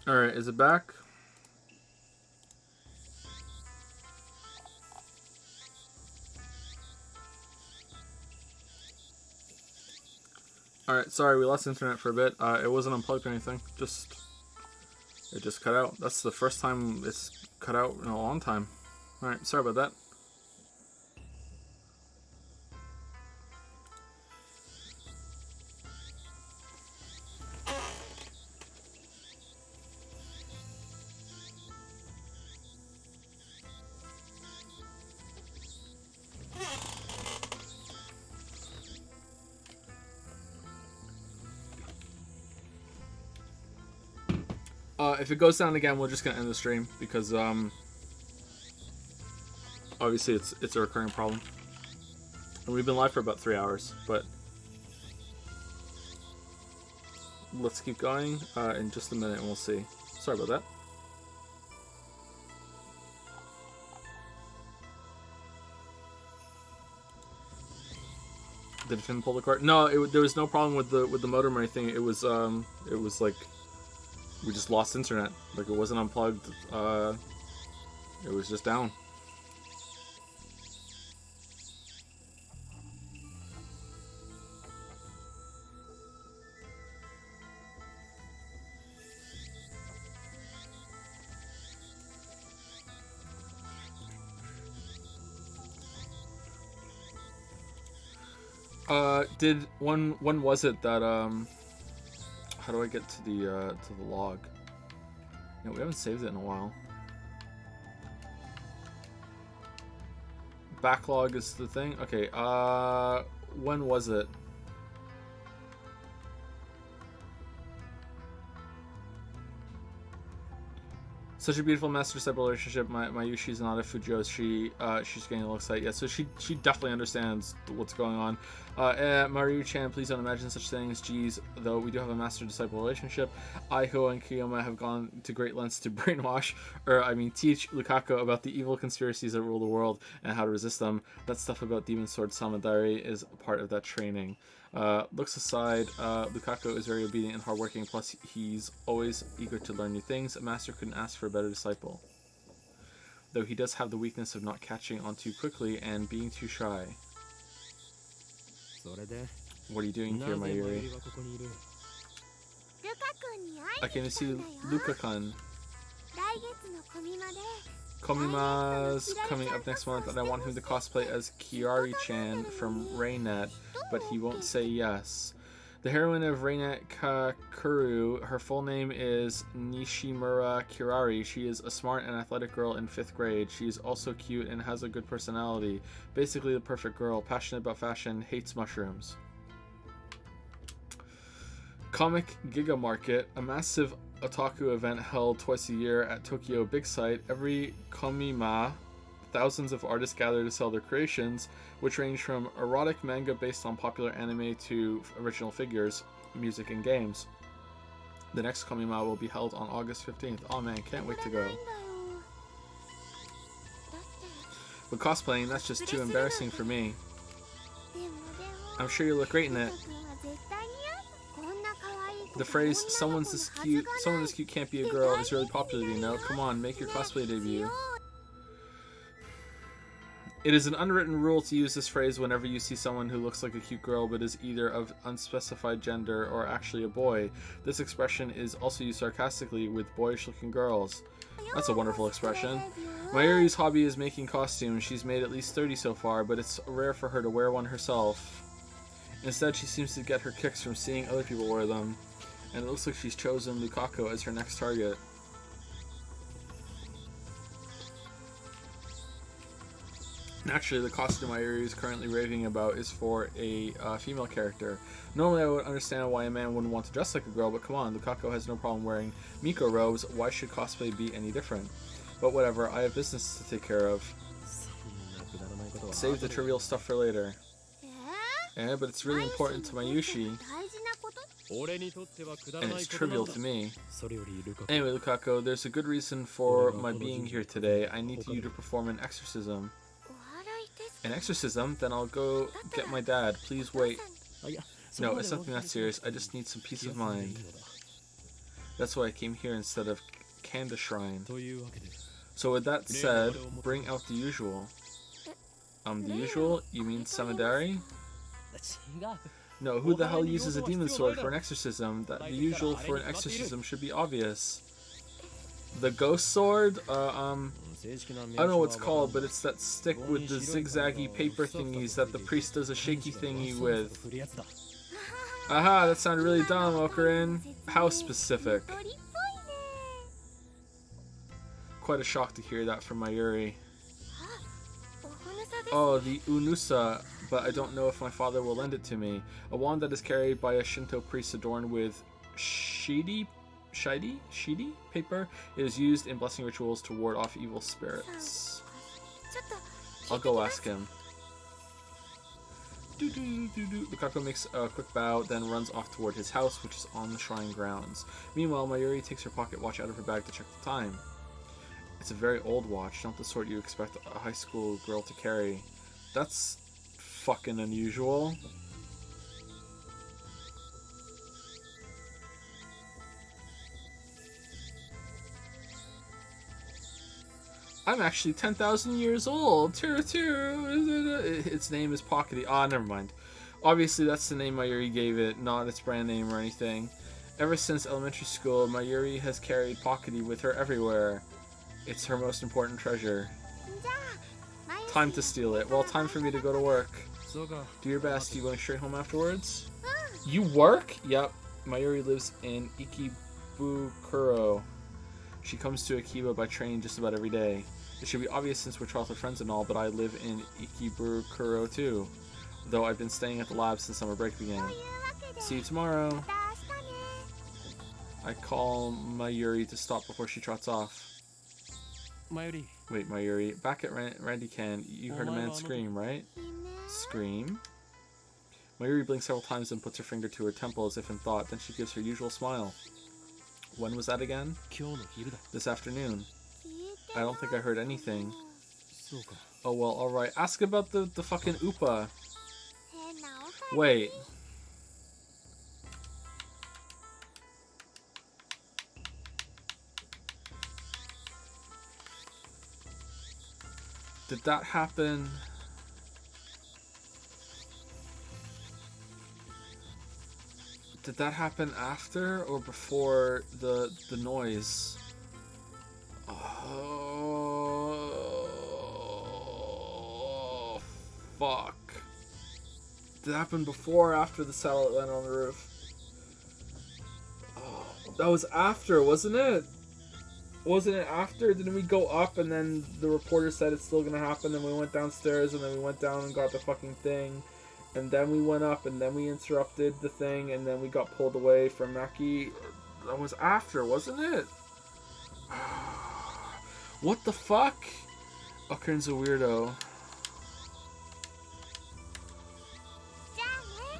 Alright, is it back? Alright, sorry, we lost internet for a bit. It wasn't unplugged or anything. It just cut out. That's the first time it's cut out in a long time. Alright, sorry about that. If it goes down again, we're just gonna end the stream because obviously it's a recurring problem, and we've been live for about 3 hours. But let's keep going in just a minute, and we'll see. Sorry about that. Did Finn pull the cord? No, there was no problem with the modem or anything. It was like we just lost internet. Like it wasn't unplugged. It was just down. When was it that how do I get to the log? No, we haven't saved it in a while. Backlog is the thing? Okay, when was it? Such a beautiful master-step relationship. My Yushi's not a Fujo. She's getting a little excited. Yeah, so she definitely understands what's going on. Maru-chan, please don't imagine such things. Geez, though we do have a master-disciple relationship. Aiho and Kiyoma have gone to great lengths to brainwash, teach Lukaku about the evil conspiracies that rule the world and how to resist them. That stuff about Demon Sword Samadari is part of that training. Looks aside, Lukaku is very obedient and hardworking, plus he's always eager to learn new things. A master couldn't ask for a better disciple. Though he does have the weakness of not catching on too quickly and being too shy. What are you doing here, Mayuri? I came to see Luka-kun. Komima's coming up next month, and I want him to cosplay as Kiari-chan from Raynet, but he won't say yes. The heroine of Raynet Kakuru, her full name is Nishimura Kirari. She is a smart and athletic girl in 5th grade. She is also cute and has a good personality. Basically the perfect girl, passionate about fashion, hates mushrooms. Comic Giga Market, a massive otaku event held twice a year at Tokyo Big Sight. Every Komima, thousands of artists gather to sell their creations, which range from erotic manga based on popular anime to original figures, music, and games. The next Komima will be held on August 15th. Oh man, can't wait to go. But cosplaying, that's just too embarrassing for me. I'm sure you look great in it. The phrase someone this cute can't be a girl" is really popular, you know. Come on, make your cosplay debut. It is an unwritten rule to use this phrase whenever you see someone who looks like a cute girl but is either of unspecified gender or actually a boy. This expression is also used sarcastically with boyish looking girls. That's a wonderful expression. Mayuri's hobby is making costumes. She's made at least 30 so far, but it's rare for her to wear one herself. Instead, she seems to get her kicks from seeing other people wear them. And it looks like she's chosen Lukaku as her next target. Naturally, the costume Mayuri is currently raving about is for a female character. Normally, I would understand why a man wouldn't want to dress like a girl, but come on, Lukaku has no problem wearing Miko robes. Why should cosplay be any different? But whatever, I have business to take care of. Save the trivial stuff for later. Yeah, but it's really important to Mayushi. And it's trivial to me. Anyway, Lukaku, there's a good reason for my being here today. I need you to perform an exorcism. An exorcism? Then I'll go get my dad. Please wait. No, it's nothing that serious. I just need some peace of mind. That's why I came here instead of Kanda Shrine. So with that said, bring out the usual. The usual? You mean Samadari? No, who the hell uses a demon sword for an exorcism? The usual for an exorcism should be obvious. The ghost sword? I don't know what it's called, but it's that stick with the zigzaggy paper thingies that the priest does a shaky thingy with. Aha, that sounded really dumb, Okarin. How specific. Quite a shock to hear that from Mayuri. Oh, the Unusa, but I don't know if my father will lend it to me. A wand that is carried by a Shinto priest adorned with shidi paper. It is used in blessing rituals to ward off evil spirits. I'll go ask him. Lukaku makes a quick bow, then runs off toward his house, which is on the shrine grounds. Meanwhile, Mayuri takes her pocket watch out of her bag to check the time. It's a very old watch, not the sort you expect a high school girl to carry. That's fucking unusual. I'm actually 10,000 years old. Its name is Pockety. Ah, never mind. Obviously, that's the name Mayuri gave it, not its brand name or anything. Ever since elementary school, Mayuri has carried Pockety with her everywhere. It's her most important treasure. Time to steal it. Well, time for me to go to work. Do your best. You going straight home afterwards? You work? Yep. Mayuri lives in Ikebukuro. She comes to Akiba by train just about every day. It should be obvious since we're childhood friends and all, but I live in Ikebukuro too. Though I've been staying at the lab since summer break began. See you tomorrow. I call Mayuri to stop before she trots off. Wait, Mayuri. Back at Randy Can, you heard a man scream, right? Scream? Mayuri blinks several times and puts her finger to her temple as if in thought. Then she gives her usual smile. When was that again? This afternoon. I don't think I heard anything. Oh well, alright. Ask about the fucking Upa. Wait. Did that happen? Did that happen after or before the noise? Oh, fuck. Did it happen before or after the satellite landed on the roof? Oh, that was after, wasn't it? Wasn't it after? Didn't we go up and then the reporter said it's still gonna happen, and we went downstairs and then we went down and got the fucking thing, and then we went up and then we interrupted the thing and then we got pulled away from Maki? That was after, wasn't it? What the fuck? Okarin's a weirdo.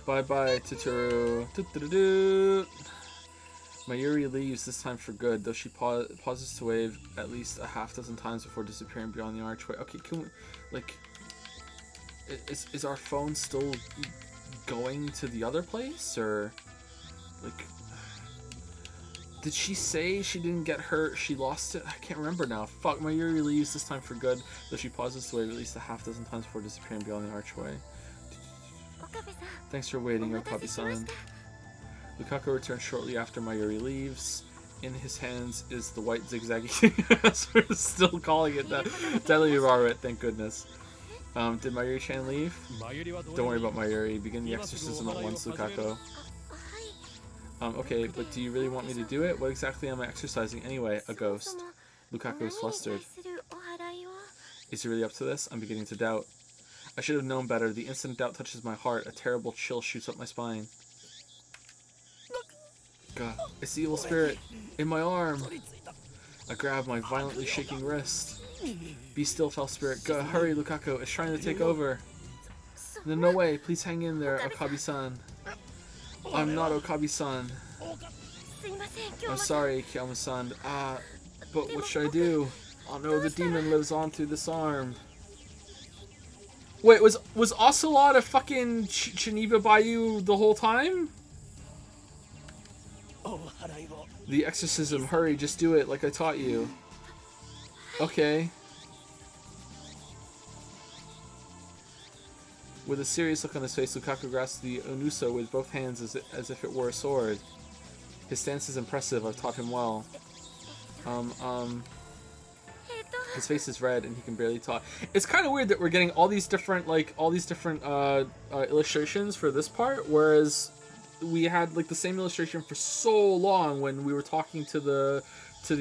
Bye bye, Totoro. Mayuri leaves, this time for good, though she pauses to wave at least a half dozen times before disappearing beyond the archway. Okay, can we, like, is our phone still going to the other place, or, like, did she say she didn't get hurt, she lost it? I can't remember now. Fuck, Mayuri leaves, this time for good, though she pauses to wave at least a half dozen times before disappearing beyond the archway. Thanks for waiting, Okabe-san. Lukaku returns shortly after Mayuri leaves. In his hands is the white zigzaggy thing. We're still calling it that. Deadly Robert, thank goodness. Did Mayuri-chan leave? Don't worry about Mayuri. Begin the exorcism at once, Lukaku. Okay, but do you really want me to do it? What exactly am I exorcising anyway? A ghost. Lukaku is flustered. Is he really up to this? I'm beginning to doubt. I should have known better. The instant doubt touches my heart. A terrible chill shoots up my spine. God, it's the evil spirit in my arm. I grab my violently shaking wrist. Be still, foul spirit. Go, hurry, Lukaku. It's trying to take over. No way. Please hang in there, Okabe-san. I'm not Okabe-san. I'm sorry, Kiyama-san. But what should I do? Oh no, the demon lives on through this arm. Wait, was Ocelot a fucking Chiniba Bayou the whole time? The exorcism, hurry, just do it like I taught you. Okay. With a serious look on his face, Lukaku grasps the Onusa with both hands as if it were a sword. His stance is impressive, I've taught him well. His face is red and he can barely talk. It's kind of weird that we're getting all these different, illustrations for this part, whereas we had, like, the same illustration for so long when we were talking to the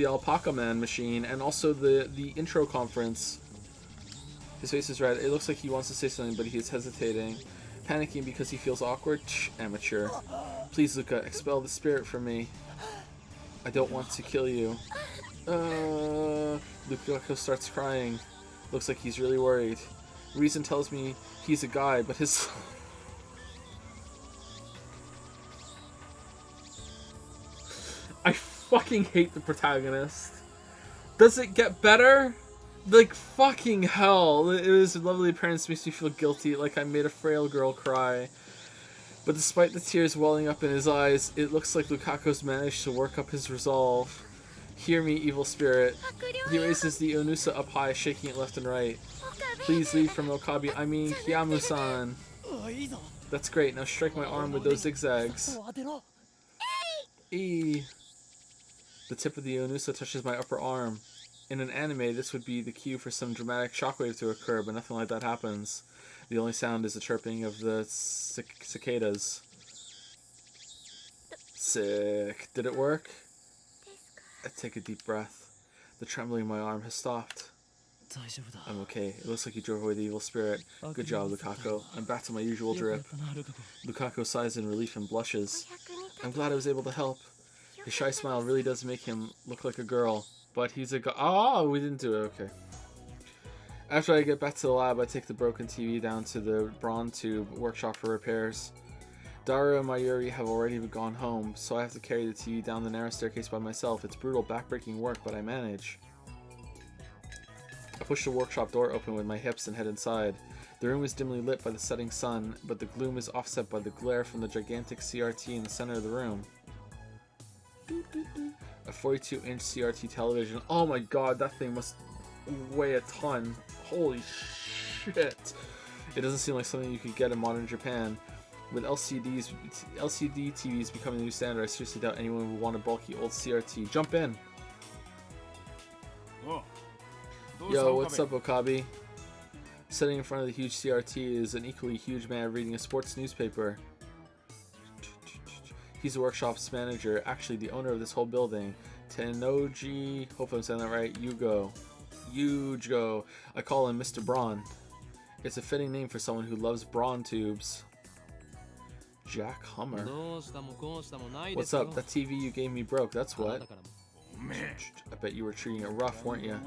Alpaca Man machine, and also the intro conference. His face is red. It looks like he wants to say something, but he is hesitating. Panicking because he feels awkward? Shh, amateur. Please, Luca, expel the spirit from me. I don't want to kill you. Luca starts crying. Looks like he's really worried. Reason tells me he's a guy, but his... I fucking hate the protagonist. Does it get better? Like, fucking hell. It was lovely appearance makes me feel guilty, like I made a frail girl cry. But despite the tears welling up in his eyes, it looks like Lukaku's managed to work up his resolve. Hear me, evil spirit. He raises the Onusa up high, shaking it left and right. Please leave from Okabe, I mean Kiamu-san. That's great, now strike my arm with those zigzags. Eee. The tip of the Onusa touches my upper arm. In an anime, this would be the cue for some dramatic shockwave to occur, but nothing like that happens. The only sound is the chirping of the cicadas. Sick. Did it work? I take a deep breath. The trembling in my arm has stopped. I'm okay. It looks like you drove away the evil spirit. Good job, Lukaku. I'm back to my usual drip. Lukaku sighs in relief and blushes. I'm glad I was able to help. His shy smile really does make him look like a girl. But he's a guy. Oh, we didn't do it. Okay. After I get back to the lab, I take the broken TV down to the Braun Tube workshop for repairs. Daru and Mayuri have already gone home, so I have to carry the TV down the narrow staircase by myself. It's brutal, backbreaking work, but I manage. I push the workshop door open with my hips and head inside. The room is dimly lit by the setting sun, but the gloom is offset by the glare from the gigantic CRT in the center of the room. A 42-inch CRT television. Oh my god, that thing must weigh a ton. Holy shit. It doesn't seem like something you could get in modern Japan. With LCD TVs becoming the new standard, I seriously doubt anyone would want a bulky old CRT. Jump in! Yo, what's up, Okabe? Sitting in front of the huge CRT is an equally huge man reading a sports newspaper. He's the workshop's manager, actually the owner of this whole building. Tenoji, hope I'm saying that right, Yugo. I call him Mr. Braun. It's a fitting name for someone who loves Braun tubes. Jack Hummer. What's up? That TV you gave me broke, that's what. I bet you were treating it rough, weren't you?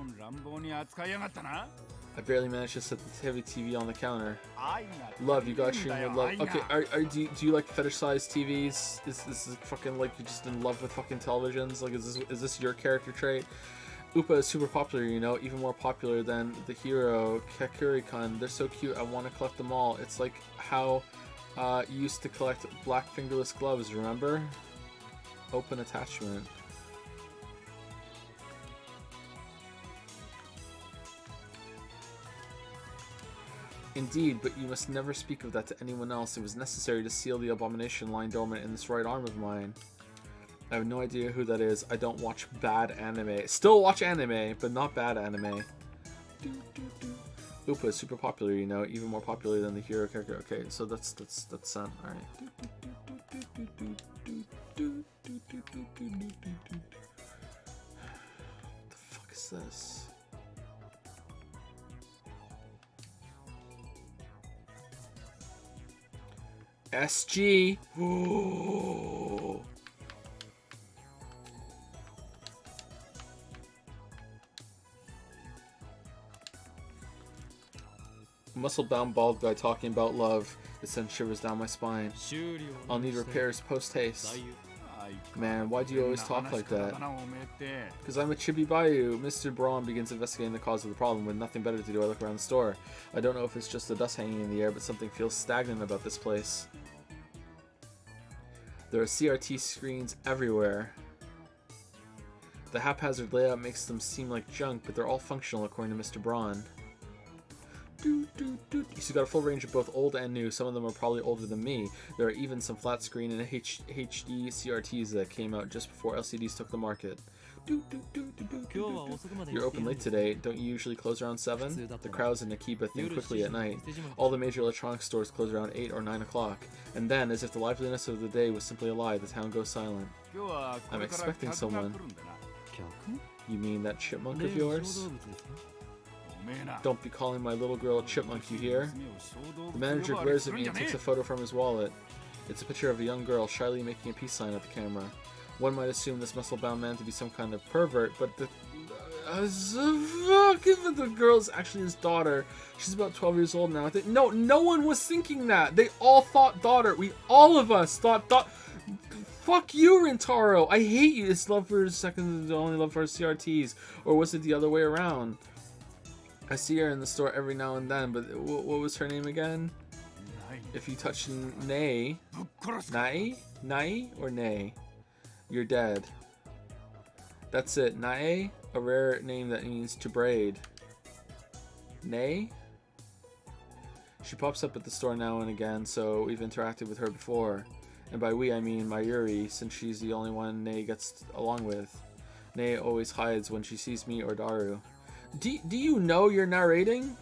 I barely managed to set the heavy TV on the counter. Love, you got treating with love. Okay, do you like fetish-sized TVs? Is this fucking like you're just in love with fucking televisions? Like, is this your character trait? Upa is super popular, you know, even more popular than the hero Kakuri-kun. They're so cute, I want to collect them all. It's like how you used to collect black fingerless gloves, remember? Open attachment. Indeed, but you must never speak of that to anyone else. It was necessary to seal the abomination lying dormant in this right arm of mine. I have no idea who that is. I don't watch bad anime. Still watch anime, but not bad anime. Upa is super popular, you know, even more popular than the hero character. Okay, so that's Alright. What the fuck is this? SG. Ooh. Muscle-bound bald guy talking about love. It sends shivers down my spine. I'll need repairs post-haste. Man, why do you always talk like that? Because I'm a Chibi Bayou. Mr. Braun begins investigating the cause of the problem. With nothing better to do, I look around the store. I don't know if it's just the dust hanging in the air, but something feels stagnant about this place. There are CRT screens everywhere. The haphazard layout makes them seem like junk, but they're all functional according to Mr. Braun. He's got a full range of both old and new. Some of them are probably older than me. There are even some flat screen and HD CRTs that came out just before LCDs took the market. You're open late today. Don't you usually close around 7? The crowds in Akiba think quickly at night. All the major electronics stores close around 8 or 9 o'clock. And then, as if the liveliness of the day was simply a lie, the town goes silent. I'm expecting someone. You mean that chipmunk of yours? Don't be calling my little girl a chipmunk, you hear? The manager glares at me and takes a photo from his wallet. It's a picture of a young girl shyly making a peace sign at the camera. One might assume this muscle-bound man to be some kind of pervert, but the girl's actually his daughter. She's about 12 years old now. No one was thinking that. They all thought daughter. All of us thought Fuck you, Rintaro. I hate you. It's love for his second, only love for his CRTs. Or was it the other way around? I see her in the store every now and then, but what was her name again? If you touch Nai, or Nay, you're dead. That's it. Nai, a rare name that means to braid. Nay? She pops up at the store now and again, so we've interacted with her before. And by we, I mean Mayuri, since she's the only one Nay gets along with. Nay always hides when she sees me or Daru. Do you know you're narrating?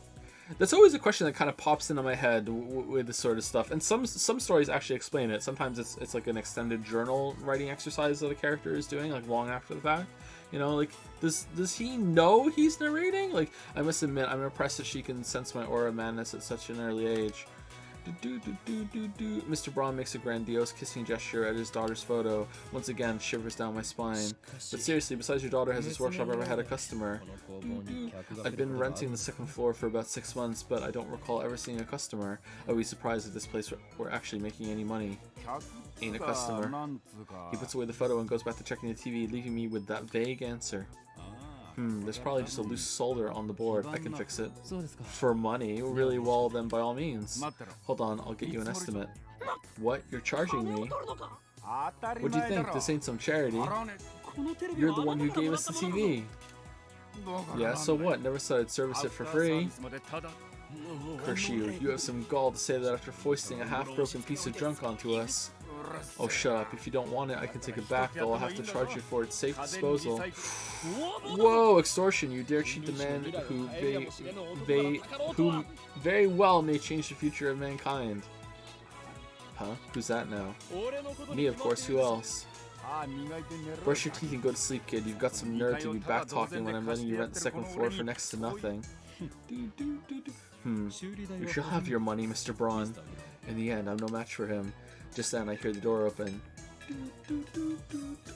That's always a question that kind of pops into my head with this sort of stuff. And some stories actually explain it. Sometimes it's like an extended journal writing exercise that a character is doing, like long after the fact. You know, like does he know he's narrating? Like, I must admit, I'm impressed that she can sense my aura of madness at such an early age. Mr. Braun makes a grandiose kissing gesture at his daughter's photo. Once again, shivers down my spine. But seriously, besides your daughter, has this workshop ever had a customer? I've been renting the second floor for about 6 months, but I don't recall ever seeing a customer. I'd be surprised if this place were actually making any money. Ain't a customer. He puts away the photo and goes back to checking the TV, leaving me with that vague answer. There's probably just a loose solder on the board. I can fix it. For money? Really? Well, then by all means. Hold on, I'll get you an estimate. What? You're charging me? What do you think? This ain't some charity. You're the one who gave us the TV. Yeah, so what? Never said I'd service it for free. Curse you. You have some gall to say that after foisting a half-broken piece of junk onto us. Oh, shut up. If you don't want it, I can take it back, though I'll have to charge you for its safe disposal. Whoa, extortion. You dare cheat the man who very well may change the future of mankind. Huh? Who's that now? Me, of course. Who else? Brush your teeth and go to sleep, kid. You've got some nerve to be back-talking when I'm letting you rent the second floor for next to nothing. You shall have your money, Mr. Braun. In the end, I'm no match for him. Just then, I hear the door open.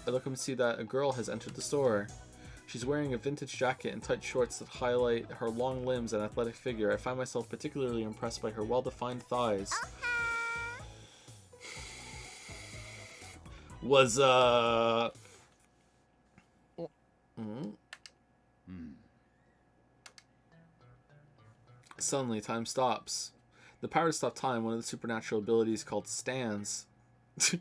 I look up and see that a girl has entered the store. She's wearing a vintage jacket and tight shorts that highlight her long limbs and athletic figure. I find myself particularly impressed by her well-defined thighs. Was, Suddenly, time stops. The power to stop time, one of the supernatural abilities called Steins, that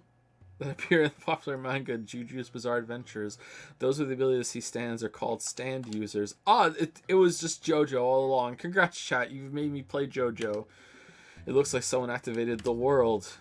appear in the popular manga Juju's Bizarre Adventures. Those with the ability to see stands are called stand users. It was just JoJo all along. Congrats, chat. You've made me play JoJo. It looks like someone activated the world.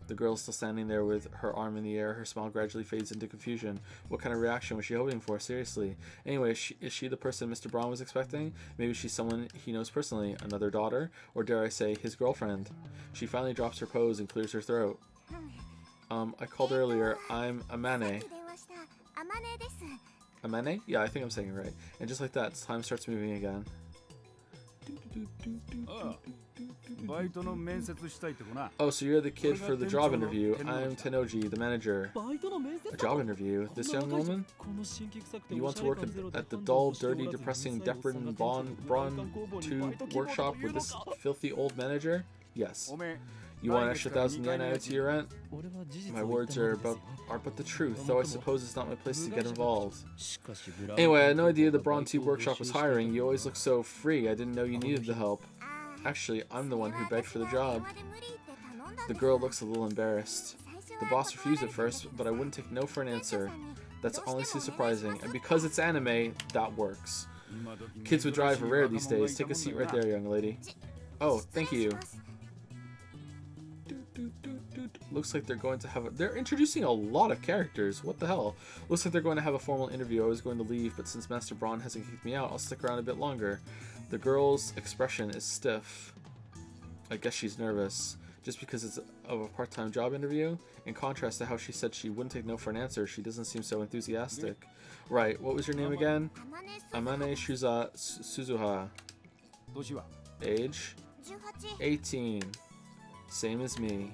The girl's still standing there with her arm in the air. Her smile gradually fades into confusion. What kind of reaction was she hoping for? Seriously. Anyway, is she the person Mr. Braun was expecting? Maybe she's someone he knows personally. Another daughter? Or dare I say, his girlfriend? She finally drops her pose and clears her throat. I called earlier. I'm Amane. Amane? Yeah, I think I'm saying it right. And just like that, time starts moving again. Oh, so you're the kid for the job interview. I'm Tenoji, the manager. A job interview? This young woman? You want to work at the dull, dirty, depressing Deprin Braun Tube workshop with this filthy old manager? Yes. You want an extra 1,000 yen added to your rent? My words are but the truth, though I suppose it's not my place to get involved. Anyway, I had no idea the Braun Tube workshop was hiring. You always look so free. I didn't know you needed the help. Actually, I'm the one who begged for the job. The girl looks a little embarrassed. The boss refused at first, but I wouldn't take no for an answer. That's honestly surprising, and because it's anime, that works. Kids with drive are rare these days. Take a seat right there, young lady. Oh, thank you. Looks like they're going to have they're introducing a lot of characters. What the hell? Looks like they're going to have a formal interview. I was going to leave, but since Master Braun hasn't kicked me out, I'll stick around a bit longer. The girl's expression is stiff. I guess she's nervous. Just because it's of a part-time job interview? In contrast to how she said she wouldn't take no for an answer, she doesn't seem so enthusiastic. Right, what was your name again? Amane Suzuha. Age? 18. Same as me.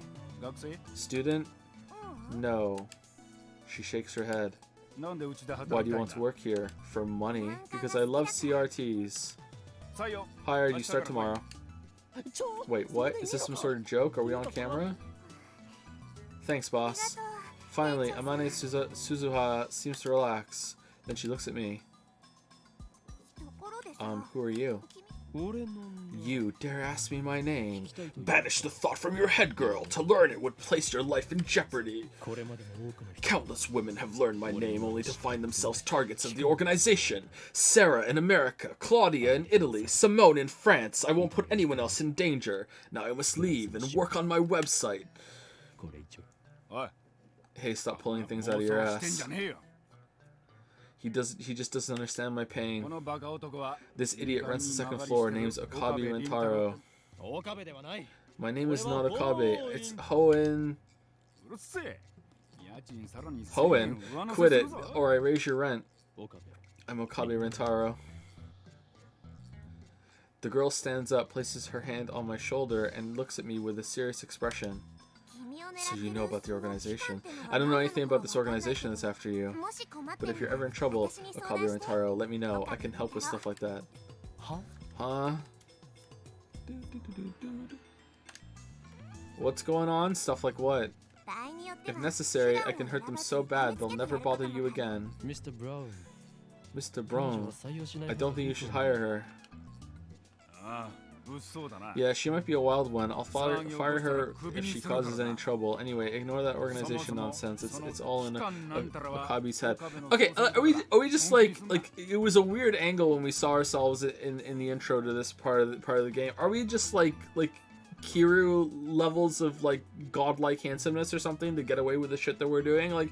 Student? No. She shakes her head. Why do you want to work here? For money. Because I love CRTs. Hired, you start tomorrow. Wait, what? Is this some sort of joke? Are we on camera? Thanks, boss. Finally, Amane Suzuha seems to relax. Then she looks at me. Who are you? You dare ask me my name? Banish the thought from your head, girl. To learn it would place your life in jeopardy. Countless women have learned my name only to find themselves targets of the organization. Sarah in America, Claudia in Italy, Simone in France. I won't put anyone else in danger. Now I must leave and work on my website. Hey, stop pulling things out of your ass. He just doesn't understand my pain. This idiot rents the second floor, name's Okabe Rentaro. My name is not Okabe, it's Hoenn. Hoenn? Quit it, or I raise your rent. I'm Okabe Rentaro. The girl stands up, places her hand on my shoulder, and looks at me with a serious expression. So you know about the organization. I don't know anything about this organization that's after you. But if you're ever in trouble, Okabe Rentaro, let me know. I can help with stuff like that. Huh? What's going on? Stuff like what? If necessary, I can hurt them so bad they'll never bother you again. Mr. Brown. Mr. Brown. I don't think you should hire her. Yeah, she might be a wild one. I'll fire her if she causes any trouble. Anyway, ignore that organization nonsense. It's all in Okabe's head. Okay, are we just like it was a weird angle when we saw ourselves in the intro to this part of the game. Are we just like Kiryu levels of like godlike handsomeness or something to get away with the shit that we're doing? Like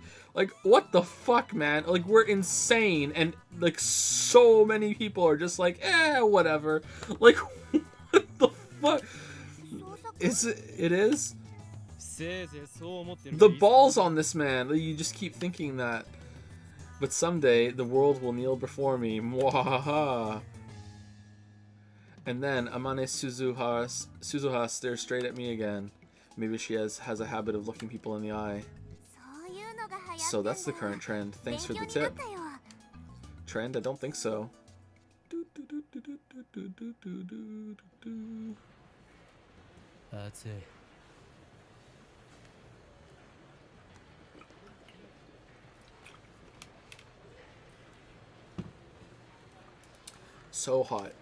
what the fuck, man? Like we're insane, and like so many people are just like whatever. Like what the fuck is it is the balls on this man. You just keep thinking that. But someday the world will kneel before me. Mwahaha. And then Amane Suzuha stares straight at me again. Maybe she has a habit of looking people in the eye. So that's the current trend. Thanks for the tip. Trend? I don't think so. That's it. So hot.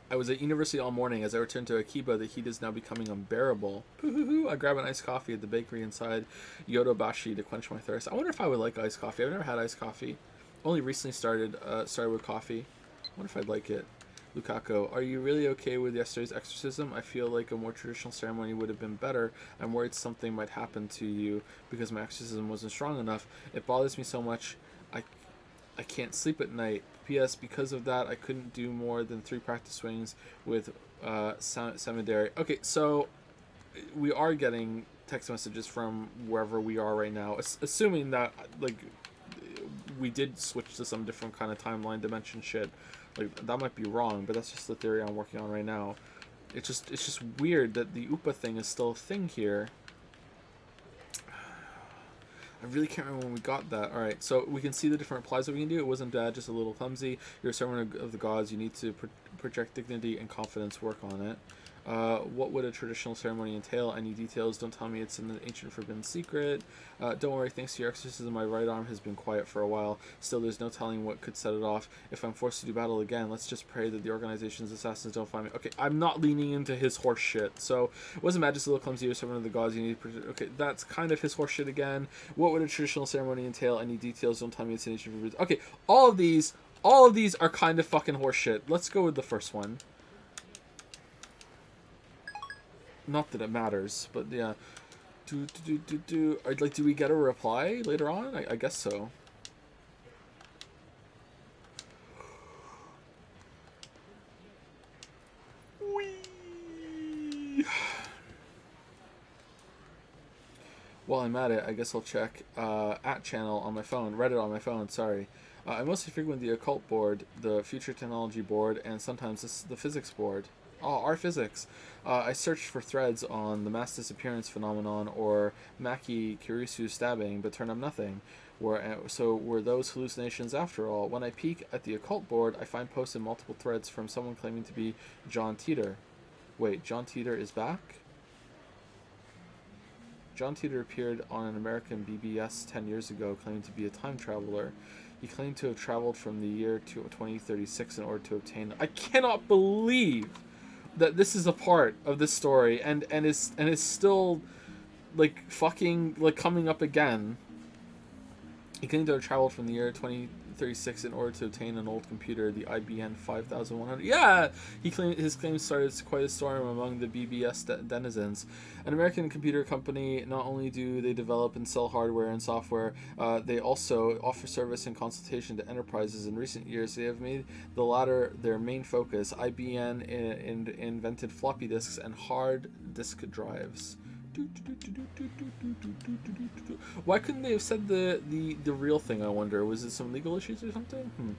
I was at university all morning. As I returned to Akiba, the heat is now becoming unbearable. I grab an iced coffee at the bakery inside Yodobashi to quench my thirst. I wonder if I would like iced coffee. I've never had iced coffee. Only recently started with coffee. I wonder if I'd like it. Lukaku, are you really okay with yesterday's exorcism? I feel like a more traditional ceremony would have been better. I'm worried something might happen to you because my exorcism wasn't strong enough. It bothers me so much I can't sleep at night. P.S. Because of that, I couldn't do more than 3 practice swings with Samidari. Okay, so we are getting text messages from wherever we are right now, assuming that like we did switch to some different kind of timeline dimension shit. Like that might be wrong, but that's just the theory I'm working on right now. It's just weird that the Upa thing is still a thing here. I really can't remember when we got that. Alright, so we can see the different replies that we can do. It wasn't bad, just a little clumsy. You're a servant of the gods. You need to project dignity and confidence. Work on it. What would a traditional ceremony entail? Any details? Don't tell me it's an ancient forbidden secret. Don't worry, thanks to your exorcism, my right arm has been quiet for a while. Still, there's no telling what could set it off. If I'm forced to do battle again, let's just pray that the organization's assassins don't find me. Okay, I'm not leaning into his horse shit. So, wasn't Magus a little clumsy or someone of the gods you need to... Okay, that's kind of his horse shit again. What would a traditional ceremony entail? Any details? Don't tell me it's an ancient forbidden... Okay, all of these are kind of fucking horse shit. Let's go with the first one. Not that it matters, but yeah. Do we get a reply later on? I guess so. Whee! While I'm at it, I guess I'll check at channel on my phone, Reddit on my phone, sorry. I mostly frequent the occult board, the future technology board, and sometimes the physics board. Oh, our physics. I searched for threads on the mass disappearance phenomenon or Maki Kirisu stabbing, but turned up nothing. So were those hallucinations after all? When I peek at the occult board, I find posts in multiple threads from someone claiming to be John Teeter. Wait, John Teeter is back? John Teeter appeared on an American BBS 10 years ago, claiming to be a time traveler. He claimed to have traveled from the year to 2036 in order to obtain... I cannot believe that this is a part of this story and is still like fucking like coming up again. He claimed to have traveled from the year 2036 in order to obtain an old computer, the IBM 5100. Yeah, his claims started quite a storm among the BBS denizens. An American computer company. Not only do they develop and sell hardware and software, they also offer service and consultation to enterprises. In recent years, they have made the latter their main focus. IBM invented floppy disks and hard disk drives. Why couldn't they have said the real thing, I wonder? Was it some legal issues or something?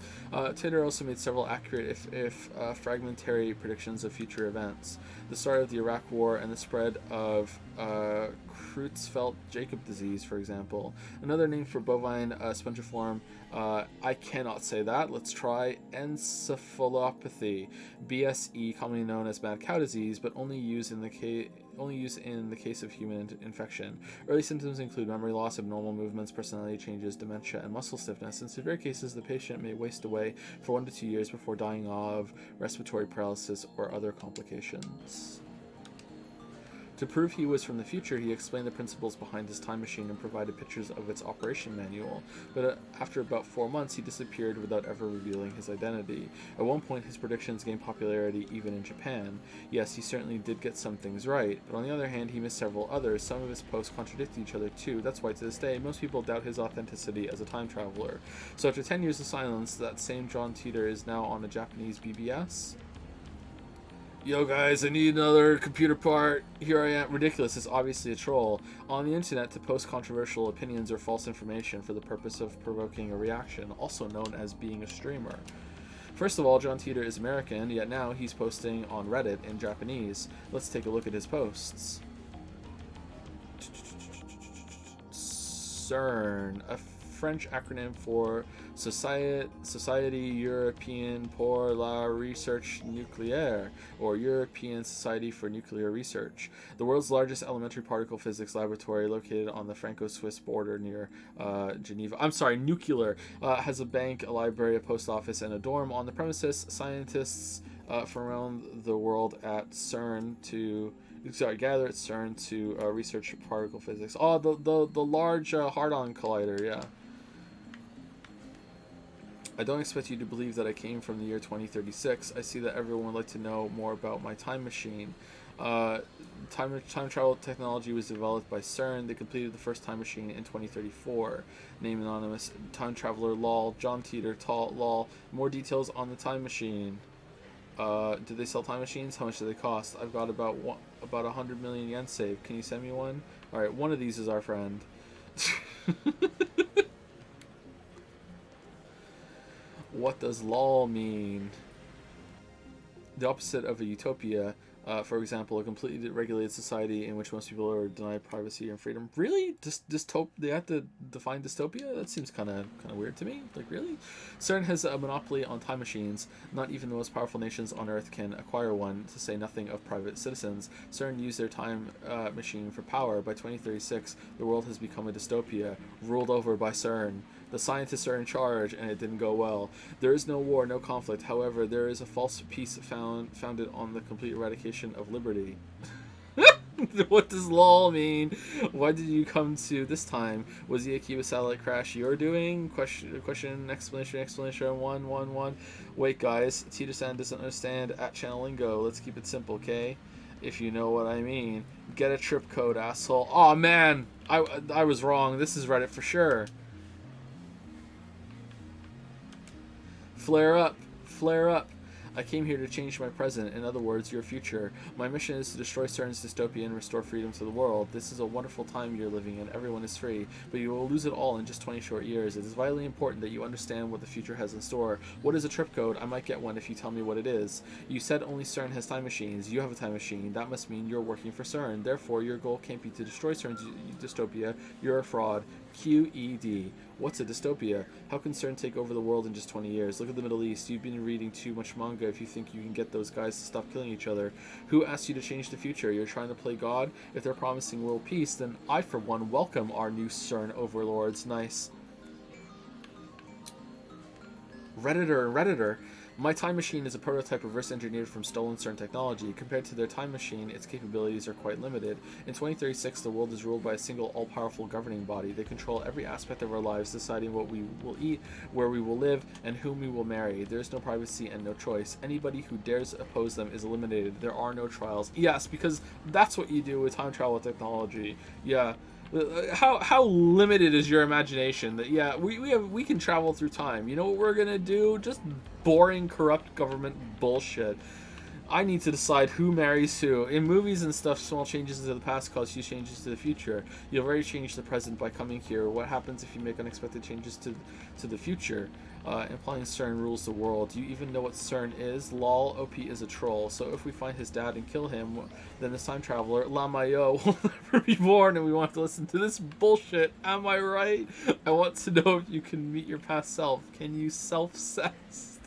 Taylor also made several accurate, if fragmentary, predictions of future events. The start of the Iraq War and the spread of Creutzfeldt-Jakob disease, for example. Another name for bovine spongiform, I cannot say that. Let's try encephalopathy, BSE, commonly known as mad cow disease, but only used in the case of human infection. Early symptoms include memory loss, abnormal movements, personality changes, dementia, and muscle stiffness. In severe cases, the patient may waste away for 1 to 2 years before dying of respiratory paralysis or other complications. To prove he was from the future, he explained the principles behind his time machine and provided pictures of its operation manual. But after about 4 months, he disappeared without ever revealing his identity. At one point, his predictions gained popularity even in Japan. Yes, he certainly did get some things right, but on the other hand, he missed several others. Some of his posts contradict each other too. That's why to this day, most people doubt his authenticity as a time traveler. So after 10 years of silence, that same John Teeter is now on a Japanese BBS. Yo guys, I need another computer part. Here I am. Ridiculous. It's obviously a troll on the internet to post controversial opinions or false information for the purpose of provoking a reaction, also known as being a streamer. First of all, John Teeter is American, yet now he's posting on Reddit in Japanese. Let's take a look at his posts. CERN, a French acronym for Société Européenne pour la Recherche Nucléaire, or European Society for Nuclear Research, the world's largest elementary particle physics laboratory located on the Franco-Swiss border near Geneva. Nuclear. Has a bank, a library, a post office, and a dorm on the premises. Scientists from around the world at CERN gather at CERN to research particle physics. Oh, the large Hadron Collider, yeah. I don't expect you to believe that I came from the year 2036. I see that everyone would like to know more about my time machine. Time travel technology was developed by CERN. They completed the first time machine in 2034. Name anonymous. Time traveler lol. John Teeter lol. More details on the time machine. Do they sell time machines? How much do they cost? I've got about 100 million yen saved. Can you send me one? Alright, one of these is our friend. What does lol mean? The opposite of a utopia. For example, a completely regulated society in which most people are denied privacy and freedom. Really? They have to define dystopia? That seems kind of weird to me. Like, really? CERN has a monopoly on time machines. Not even the most powerful nations on Earth can acquire one, to say nothing of private citizens. CERN used their time machine for power. By 2036, the world has become a dystopia, ruled over by CERN. The scientists are in charge, and it didn't go well. There is no war, no conflict. However, there is a false peace founded on the complete eradication of liberty. What does lol mean? Why did you come to this time? Was the Akiba satellite crash you're doing? Question, explanation, 111. Wait, guys, Tito-san doesn't understand at channel lingo. Let's keep it simple, okay? If you know what I mean. Get a trip code, asshole. Aw, man! I was wrong. This is Reddit for sure. Flare up. Flare up. I came here to change my present, in other words, your future. My mission is to destroy CERN's dystopia and restore freedom to the world. This is a wonderful time you're living in. Everyone is free, but you will lose it all in just 20 short years. It is vitally important that you understand what the future has in store. What is a trip code? I might get one if you tell me what it is. You said only CERN has time machines. You have a time machine. That must mean you're working for CERN. Therefore, your goal can't be to destroy CERN's dystopia. You're a fraud. QED. What's a dystopia? How can CERN take over the world in just 20 years? Look at the Middle East. You've been reading too much manga if you think you can get those guys to stop killing each other. Who asked you to change the future? You're trying to play God? If they're promising world peace, then I, for one, welcome our new CERN overlords. Nice. Redditor. My time machine is a prototype reverse engineered from stolen CERN technology. Compared to their time machine, its capabilities are quite limited. In 2036, the world is ruled by a single all-powerful governing body. They control every aspect of our lives, deciding what we will eat, where we will live, and whom we will marry. There is no privacy and no choice. Anybody who dares oppose them is eliminated. There are no trials. Yes, because that's what you do with time travel technology. Yeah. How limited is your imagination that we can travel through time. You know what we're gonna do? Just boring corrupt government bullshit. I need to decide who marries who. In movies and stuff, small changes into the past cause huge changes to the future. You've already changed the present by coming here. What happens if you make unexpected changes to the future? Implying CERN rules the world. Do you even know what CERN is? Lol, OP is a troll. So if we find his dad and kill him, then this time traveler, Lamayo, will never be born, and we want to listen to this bullshit. Am I right? I want to know if you can meet your past self. Can you self-cess?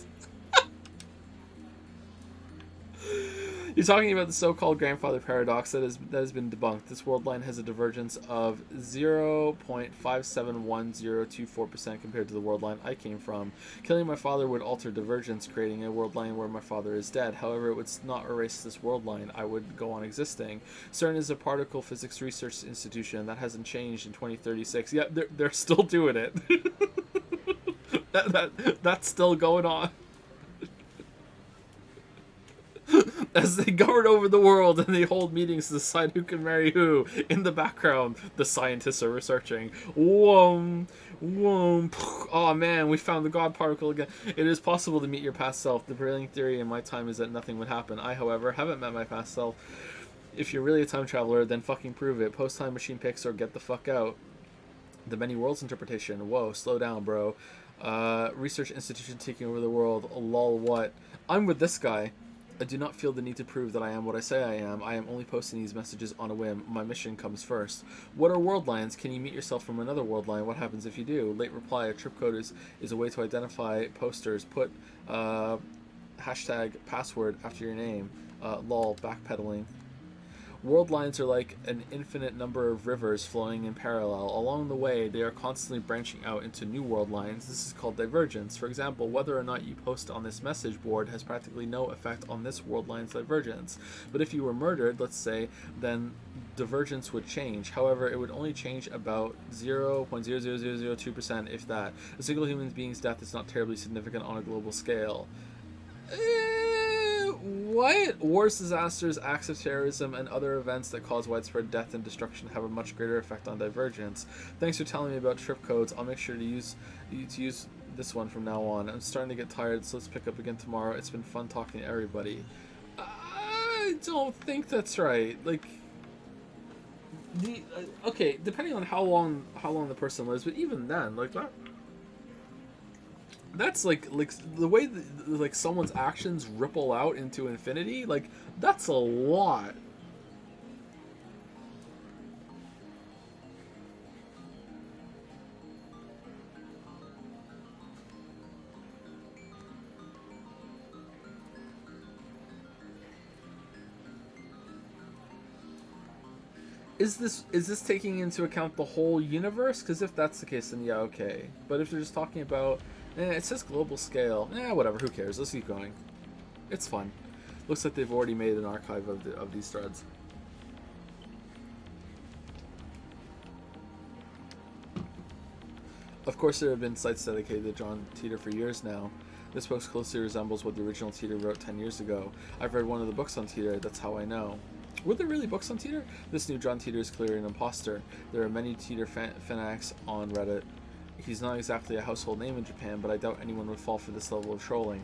You're talking about the so-called grandfather paradox that has been debunked. This world line has a divergence of 0.571024% compared to the world line I came from. Killing my father would alter divergence, creating a world line where my father is dead. However, it would not erase this world line. I would go on existing. CERN is a particle physics research institution that hasn't changed in 2036. Yeah, they're still doing it. That's still going on. As they govern over the world and they hold meetings to decide who can marry who. In the background, the scientists are researching. Whoa. Oh man, we found the God particle again. It is possible to meet your past self. The prevailing theory in my time is that nothing would happen. I, however, haven't met my past self. If you're really a time traveler, then fucking prove it. Post time machine pics or get the fuck out. The many worlds interpretation. Whoa, slow down, bro. Research institution taking over the world. Lol, what? I'm with this guy. I do not feel the need to prove that I am what I say I am. I am only posting these messages on a whim. My mission comes first. What are world lines? Can you meet yourself from another world line? What happens if you do? Late reply. A trip code is a way to identify posters. Put hashtag password after your name. Lol, backpedaling. World lines are like an infinite number of rivers flowing in parallel. Along the way, they are constantly branching out into new world lines. This is called divergence. For example, whether or not you post on this message board has practically no effect on this world line's divergence. But if you were murdered, let's say, then divergence would change. However, it would only change about 0.00002%, if that. A single human being's death is not terribly significant on a global scale. What? Wars, disasters, acts of terrorism, and other events that cause widespread death and destruction have a much greater effect on divergence. Thanks for telling me about trip codes. I'll make sure to use this one from now on. I'm starting to get tired, so let's pick up again tomorrow. It's been fun talking to everybody. I don't think that's right. Like, okay, depending on how long the person lives, but even then, like that. That's like the way like someone's actions ripple out into infinity. Like that's a lot. Is this taking into account the whole universe? Because if that's the case, then yeah, okay. But if they're just talking about, it says global scale. Whatever. Who cares? Let's keep going. It's fun. Looks like they've already made an archive of these threads. Of course, there have been sites dedicated to John Teeter for years now. This post closely resembles what the original Teeter wrote 10 years ago. I've read one of the books on Teeter. That's how I know. Were there really books on Teeter? This new John Teeter is clearly an imposter. There are many Teeter fanatics on Reddit. He's not exactly a household name in Japan, but I doubt anyone would fall for this level of trolling.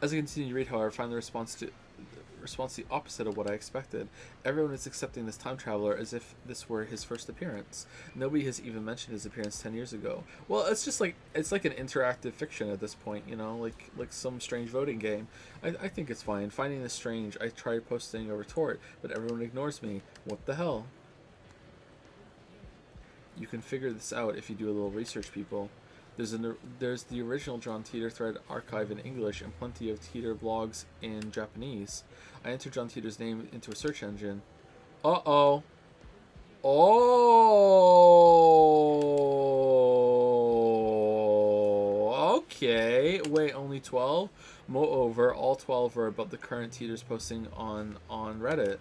As I continue to read, however, I find the response the opposite of what I expected. Everyone is accepting this time traveler as if this were his first appearance. Nobody has even mentioned his appearance 10 years ago. Well, it's just like an interactive fiction at this point, you know, like some strange voting game. I think it's fine. Finding this strange, I tried posting a retort, but everyone ignores me. What the hell? You can figure this out if you do a little research, people. There's the original John Teeter thread archive in English and plenty of Teeter blogs in Japanese. I entered John Teeter's name into a search engine. Uh-oh. Oh. Okay. Wait, only 12? Moreover, all 12 are about the current Teeters posting on Reddit.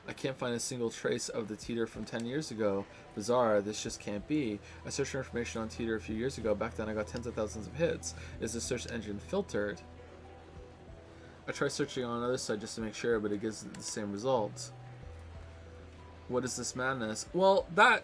I can't find a single trace of the Teeter from 10 years ago. Bizarre, this just can't be. I searched for information on Teeter a few years ago. Back then I got tens of thousands of hits. Is the search engine filtered? I tried searching on another site just to make sure, but it gives the same results. What is this madness? Well, that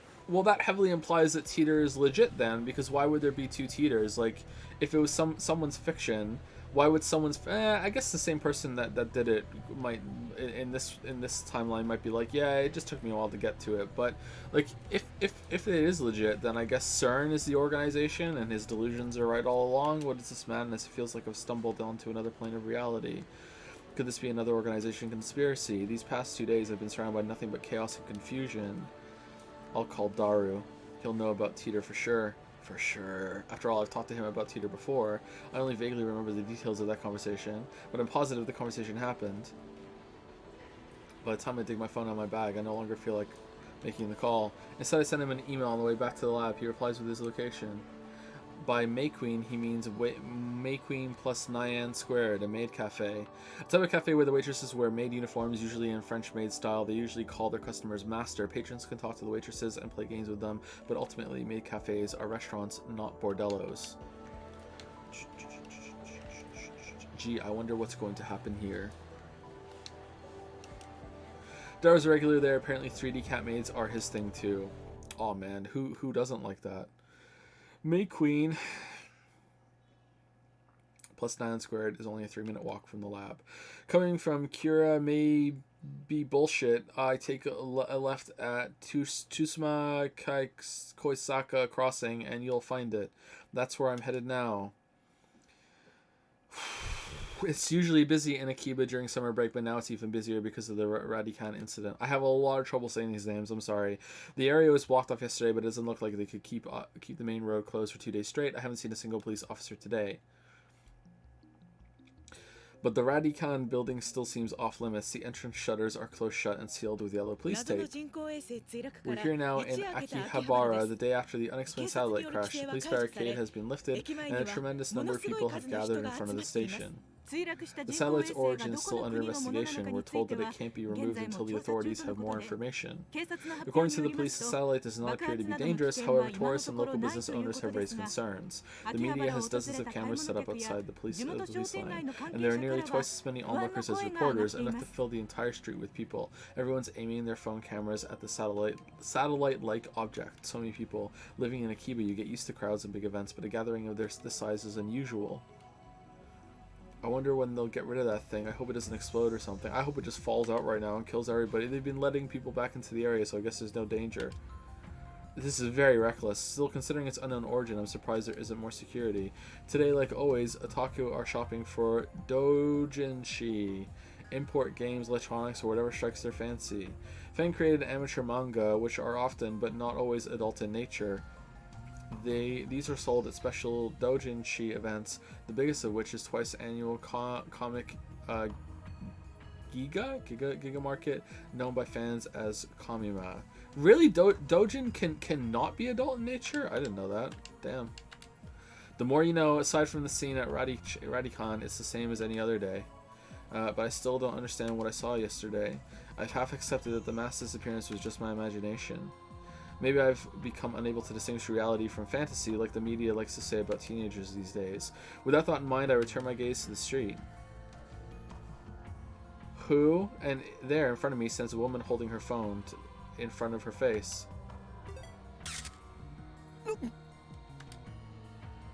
heavily implies that Teeter is legit then, because why would there be two Teeters? Like, if it was someone's fiction, why would someone's... I guess the same person that did it might... In this timeline might be like, yeah, it just took me a while to get to it. But, like, if it is legit, then I guess CERN is the organization and his delusions are right all along. What is this madness? It feels like I've stumbled onto another plane of reality. Could this be another organization conspiracy? These past 2 days I've been surrounded by nothing but chaos and confusion. I'll call Daru. He'll know about Teeter for sure. For sure. After all, I've talked to him about Teeter before. I only vaguely remember the details of that conversation, but I'm positive the conversation happened. By the time I dig my phone out of my bag, I no longer feel like making the call. Instead, I send him an email on the way back to the lab. He replies with his location. By May Queen, he means May Queen plus Nyan Squared, a maid cafe. A type of cafe where the waitresses wear maid uniforms, usually in French maid style. They usually call their customers master. Patrons can talk to the waitresses and play games with them, but ultimately, maid cafes are restaurants, not bordellos. Gee, I wonder what's going to happen here. Daru's a regular there. Apparently 3D cat maids are his thing too. Aw, man, who doesn't like that? May Queen plus 9 squared is only a 3-minute walk from the lab. Coming from Kura may be bullshit. I take a left at Tsusuma Koisaka crossing and you'll find it. That's where I'm headed now. It's usually busy in Akiba during summer break, but now it's even busier because of the Radican incident. I have a lot of trouble saying these names, I'm sorry. The area was blocked off yesterday, but it doesn't look like they could keep the main road closed for 2 days straight. I haven't seen a single police officer today. But the Radican building still seems off limits. The entrance shutters are closed shut and sealed with yellow police tape. We're here now in Akihabara, the day after the unexplained satellite crash. The police barricade has been lifted, and a tremendous number of people have gathered in front of the station. The satellite's origin is still under investigation. We're told that it can't be removed until the authorities have more information. According to the police, the satellite does not appear to be dangerous. However, tourists and local business owners have raised concerns. The media has dozens of cameras set up outside the police line, and there are nearly twice as many onlookers as reporters, enough to fill the entire street with people. Everyone's aiming their phone cameras at the satellite-like object. So many people. Living in Akiba, you get used to crowds and big events, but a gathering of this size is unusual. I wonder when they'll get rid of that thing. I hope it doesn't explode or something. I hope it just falls out right now and kills everybody. They've been letting people back into the area, so I guess there's no danger. This is very reckless. Still, considering its unknown origin, I'm surprised there isn't more security. Today, like always, Otaku are shopping for doujinshi, import games, electronics, or whatever strikes their fancy. Fan-created amateur manga, which are often, but not always, adult in nature. These are sold at special doujinshi events, the biggest of which is twice annual comic Giga Market, known by fans as Kamima. Really, Dojin cannot be adult in nature? I didn't know that. Damn. The more you know. Aside from the scene at Radicon, it's the same as any other day. But I still don't understand what I saw yesterday. I've half accepted that the mass disappearance was just my imagination. Maybe I've become unable to distinguish reality from fantasy, like the media likes to say about teenagers these days. With that thought in mind, I return my gaze to the street. Who? And there, in front of me, stands a woman holding her phone in front of her face.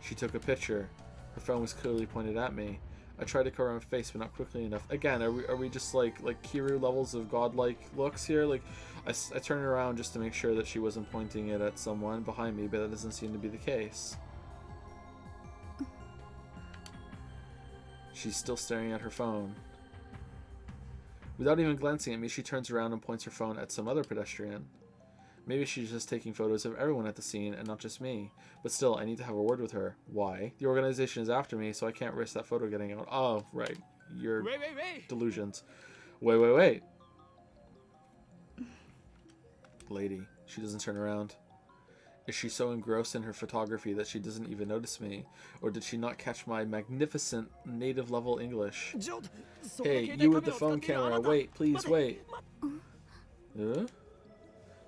She took a picture. Her phone was clearly pointed at me. I tried to cover my face, but not quickly enough. Again, are we just like Kiru levels of godlike looks here? Like, I turned around just to make sure that she wasn't pointing it at someone behind me, but that doesn't seem to be the case. She's still staring at her phone. Without even glancing at me, she turns around and points her phone at some other pedestrian. Maybe she's just taking photos of everyone at the scene and not just me. But still, I need to have a word with her. Why? The organization is after me, so I can't risk that photo getting out. Oh, right. Your delusions. Wait. Lady. She doesn't turn around. Is she so engrossed in her photography that she doesn't even notice me? Or did she not catch my magnificent native level English? Hey, you with the phone camera, wait, please wait.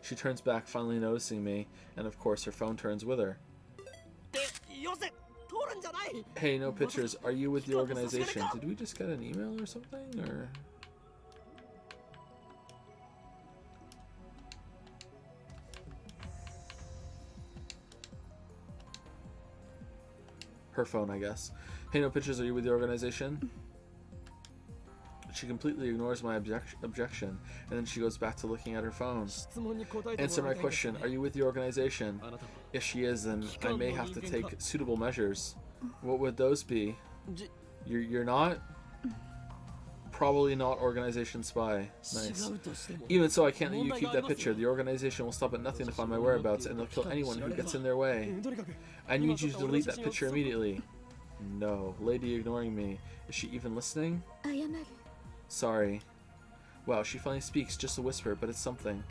She turns back, finally noticing me, and of course her phone turns with her. Hey, no pictures, are you with the organization? Did we just get an email or something, or...? Her phone, I guess. Hey, no pictures, are you with the organization? She completely ignores my objection, and then she goes back to looking at her phone. Answer my question, are you with the organization? If she is, then I may have to take suitable measures. What would those be? You're not? Probably not organization spy. Nice. Even so, I can't let you keep that picture. The organization will stop at nothing to find my whereabouts, and they'll kill anyone who gets in their way. I need you to delete that picture immediately. No. Lady ignoring me. Is she even listening? Sorry. Wow, she finally speaks, just a whisper, but it's something.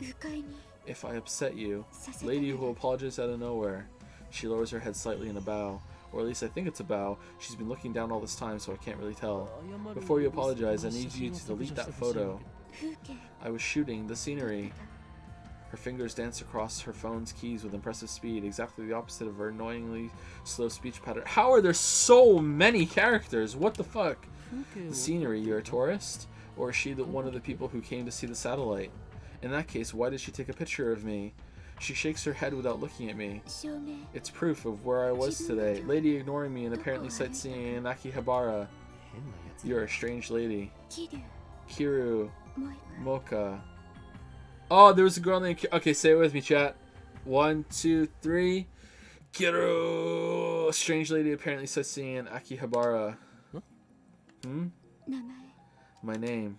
If I upset you. Lady who apologizes out of nowhere. She lowers her head slightly in a bow. Or at least I think it's a bow. She's been looking down all this time, so I can't really tell. Before you apologize, I need you to delete that photo. I was shooting the scenery. Her fingers dance across her phone's keys with impressive speed, exactly the opposite of her annoyingly slow speech pattern. How are there so many characters? What the fuck? The scenery, you're a tourist? Or is she one of the people who came to see the satellite? In that case, why did she take a picture of me? She shakes her head without looking at me. It's proof of where I was today. Lady ignoring me and apparently sightseeing in Akihabara. You're a strange lady. Kiru. Mocha. Oh, there was a girl named... Okay, say it with me, chat. 1, 2, 3. Kiru. Strange lady apparently sightseeing in Akihabara. My name.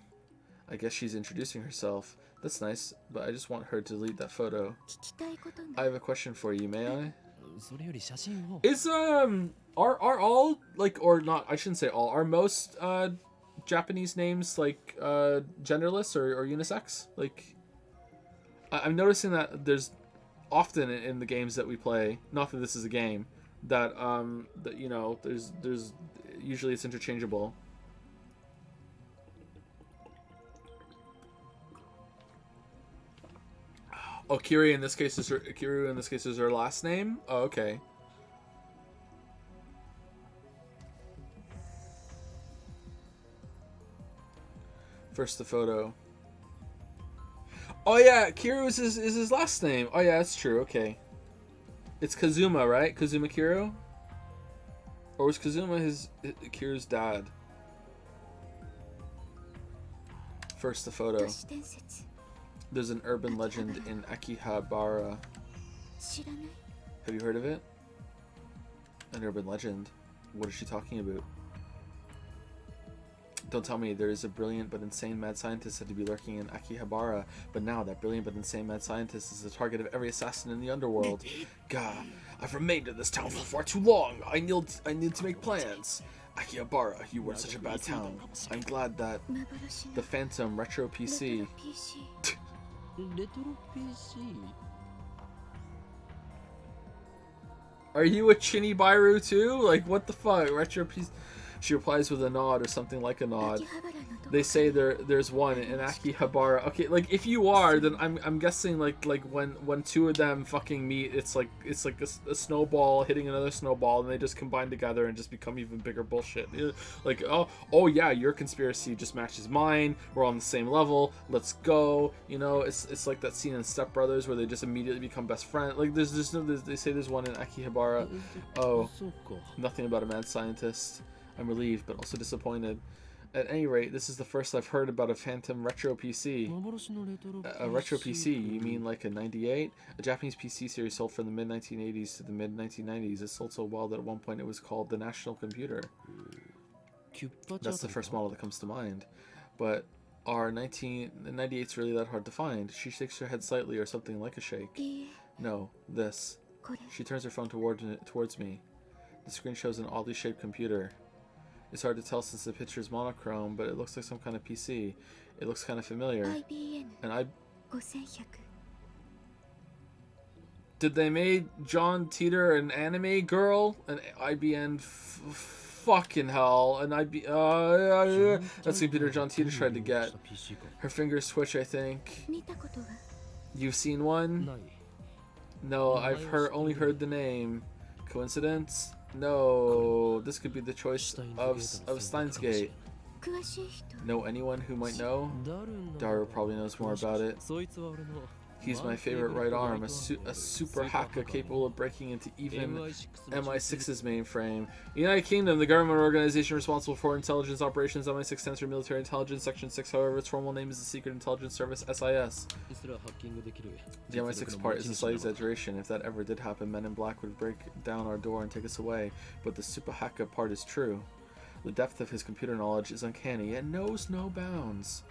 I guess she's introducing herself. That's nice, but I just want her to delete that photo. I have a question for you, may I? Is, are all, like, or not, I shouldn't say all, are most, Japanese names, like, genderless or unisex? Like, I'm noticing that there's often in the games that we play, not that this is a game, that, that, you know, there's, usually it's interchangeable. Oh, Kiru in this case is her last name? Oh, okay. First the photo. Oh yeah, Kiru is his last name. Oh yeah, that's true. Okay. It's Kazuma, right? Kazuma Kiru? Or was Kazuma Kiru's dad? First the photo. There's an urban legend in Akihabara. 知らない。 Have you heard of it? An urban legend. What is she talking about? Don't tell me there is a brilliant but insane mad scientist said to be lurking in Akihabara, but now that brilliant but insane mad scientist is the target of every assassin in the underworld. Gah, I've remained in this town for far too long. I need to make plans. Akihabara, you were in such a bad town. I'm glad that 幻の the Phantom Retro レト PC. ロ PC。 レトロ PC? Are you a Chinibiru too? Like, what the fuck? Retro PC. She replies with a nod or something like a nod. 秋葉原のどこか They say there's one in Akihabara. Okay, like if you are, then I'm guessing like when two of them fucking meet, it's like a snowball hitting another snowball, and they just combine together and just become even bigger bullshit. Like oh yeah, your conspiracy just matches mine. We're on the same level. Let's go. You know, it's like that scene in Step Brothers where they just immediately become best friends. Like they say there's one in Akihabara. Oh, そうか nothing about a mad scientist. I'm relieved, but also disappointed. At any rate, this is the first I've heard about a Phantom Retro PC. 幻のレトロ A retro PC, you mean like a 98? A Japanese PC series sold from the mid-1980s to the mid-1990s. It sold so well that at one point it was called the National Computer. キュッパチャ That's the first model that comes to mind. But our 98's really that hard to find. She shakes her head slightly or something like a shake. いいえ No, this. これ She turns her phone towards me. The screen shows an oddly shaped computer. It's hard to tell since the picture is monochrome, but it looks like some kind of PC. It looks kind of familiar. IBN And I 5100 did they made John Teeter an anime girl? An IBN fucking hell. An that's the computer John Teeter tried to get. Her fingers twitch, I think. 見たことは You've seen one? ない No, I've only heard the name. Coincidence? No. This could be the choice of Steins Gate. 詳しい人 Know anyone who might know? ダルン Daru probably knows more about it. そいつは俺の He's my favorite right arm, a super hacker capable of breaking into even MI6's mainframe. United Kingdom, the government organization responsible for intelligence operations. MI6 stands for Military Intelligence Section 6, however, its formal name is the Secret Intelligence Service, SIS. すらハッキングできる The MI6 part is a slight exaggeration. If that ever did happen, Men in Black would break down our door and take us away. But the super hacker part is true. The depth of his computer knowledge is uncanny, yet knows no bounds.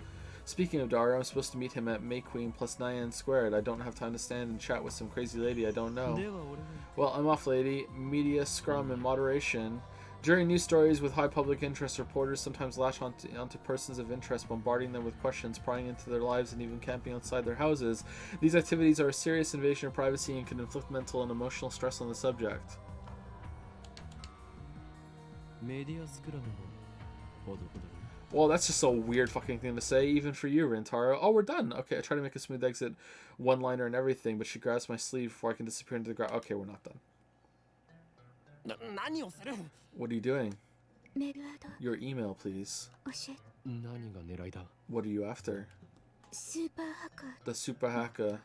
Speaking of Dario, I'm supposed to meet him at May Queen plus Nyan Squared. I don't have time to stand and chat with some crazy lady I don't know. では俺も Well, I'm off, lady. Media scrum and moderation. During news stories with high public interest, reporters sometimes lash onto persons of interest, bombarding them with questions, prying into their lives, and even camping outside their houses. These activities are a serious invasion of privacy and can inflict mental and emotional stress on the subject. メディアスクラムもほどほどに Well, that's just a weird fucking thing to say, even for you, Rintaro. Oh, we're done. Okay, I try to make a smooth exit, one-liner and everything, but she grabs my sleeve before I can disappear into the ground. Okay, we're not done. 何をする What are you doing? メールアド Your email, please. 教え何が狙いだ What are you after? スーパーハッカー The super hacker.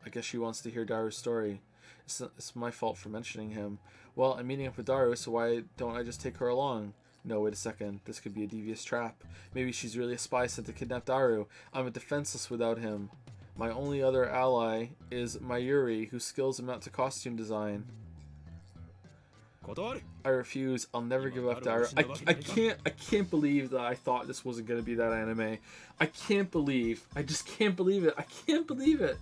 I guess she wants to hear Daru's story. It's my fault for mentioning him. Well, I'm meeting up with Daru, so why don't I just take her along? No, wait a second. This could be a devious trap. Maybe she's really a spy sent to kidnap Daru. I'm defenseless without him. My only other ally is Mayuri, whose skills amount to costume design. 断る I refuse. I'll never give up Daru. I can't believe that I thought this wasn't going to be that anime. I just can't believe it. I can't believe it.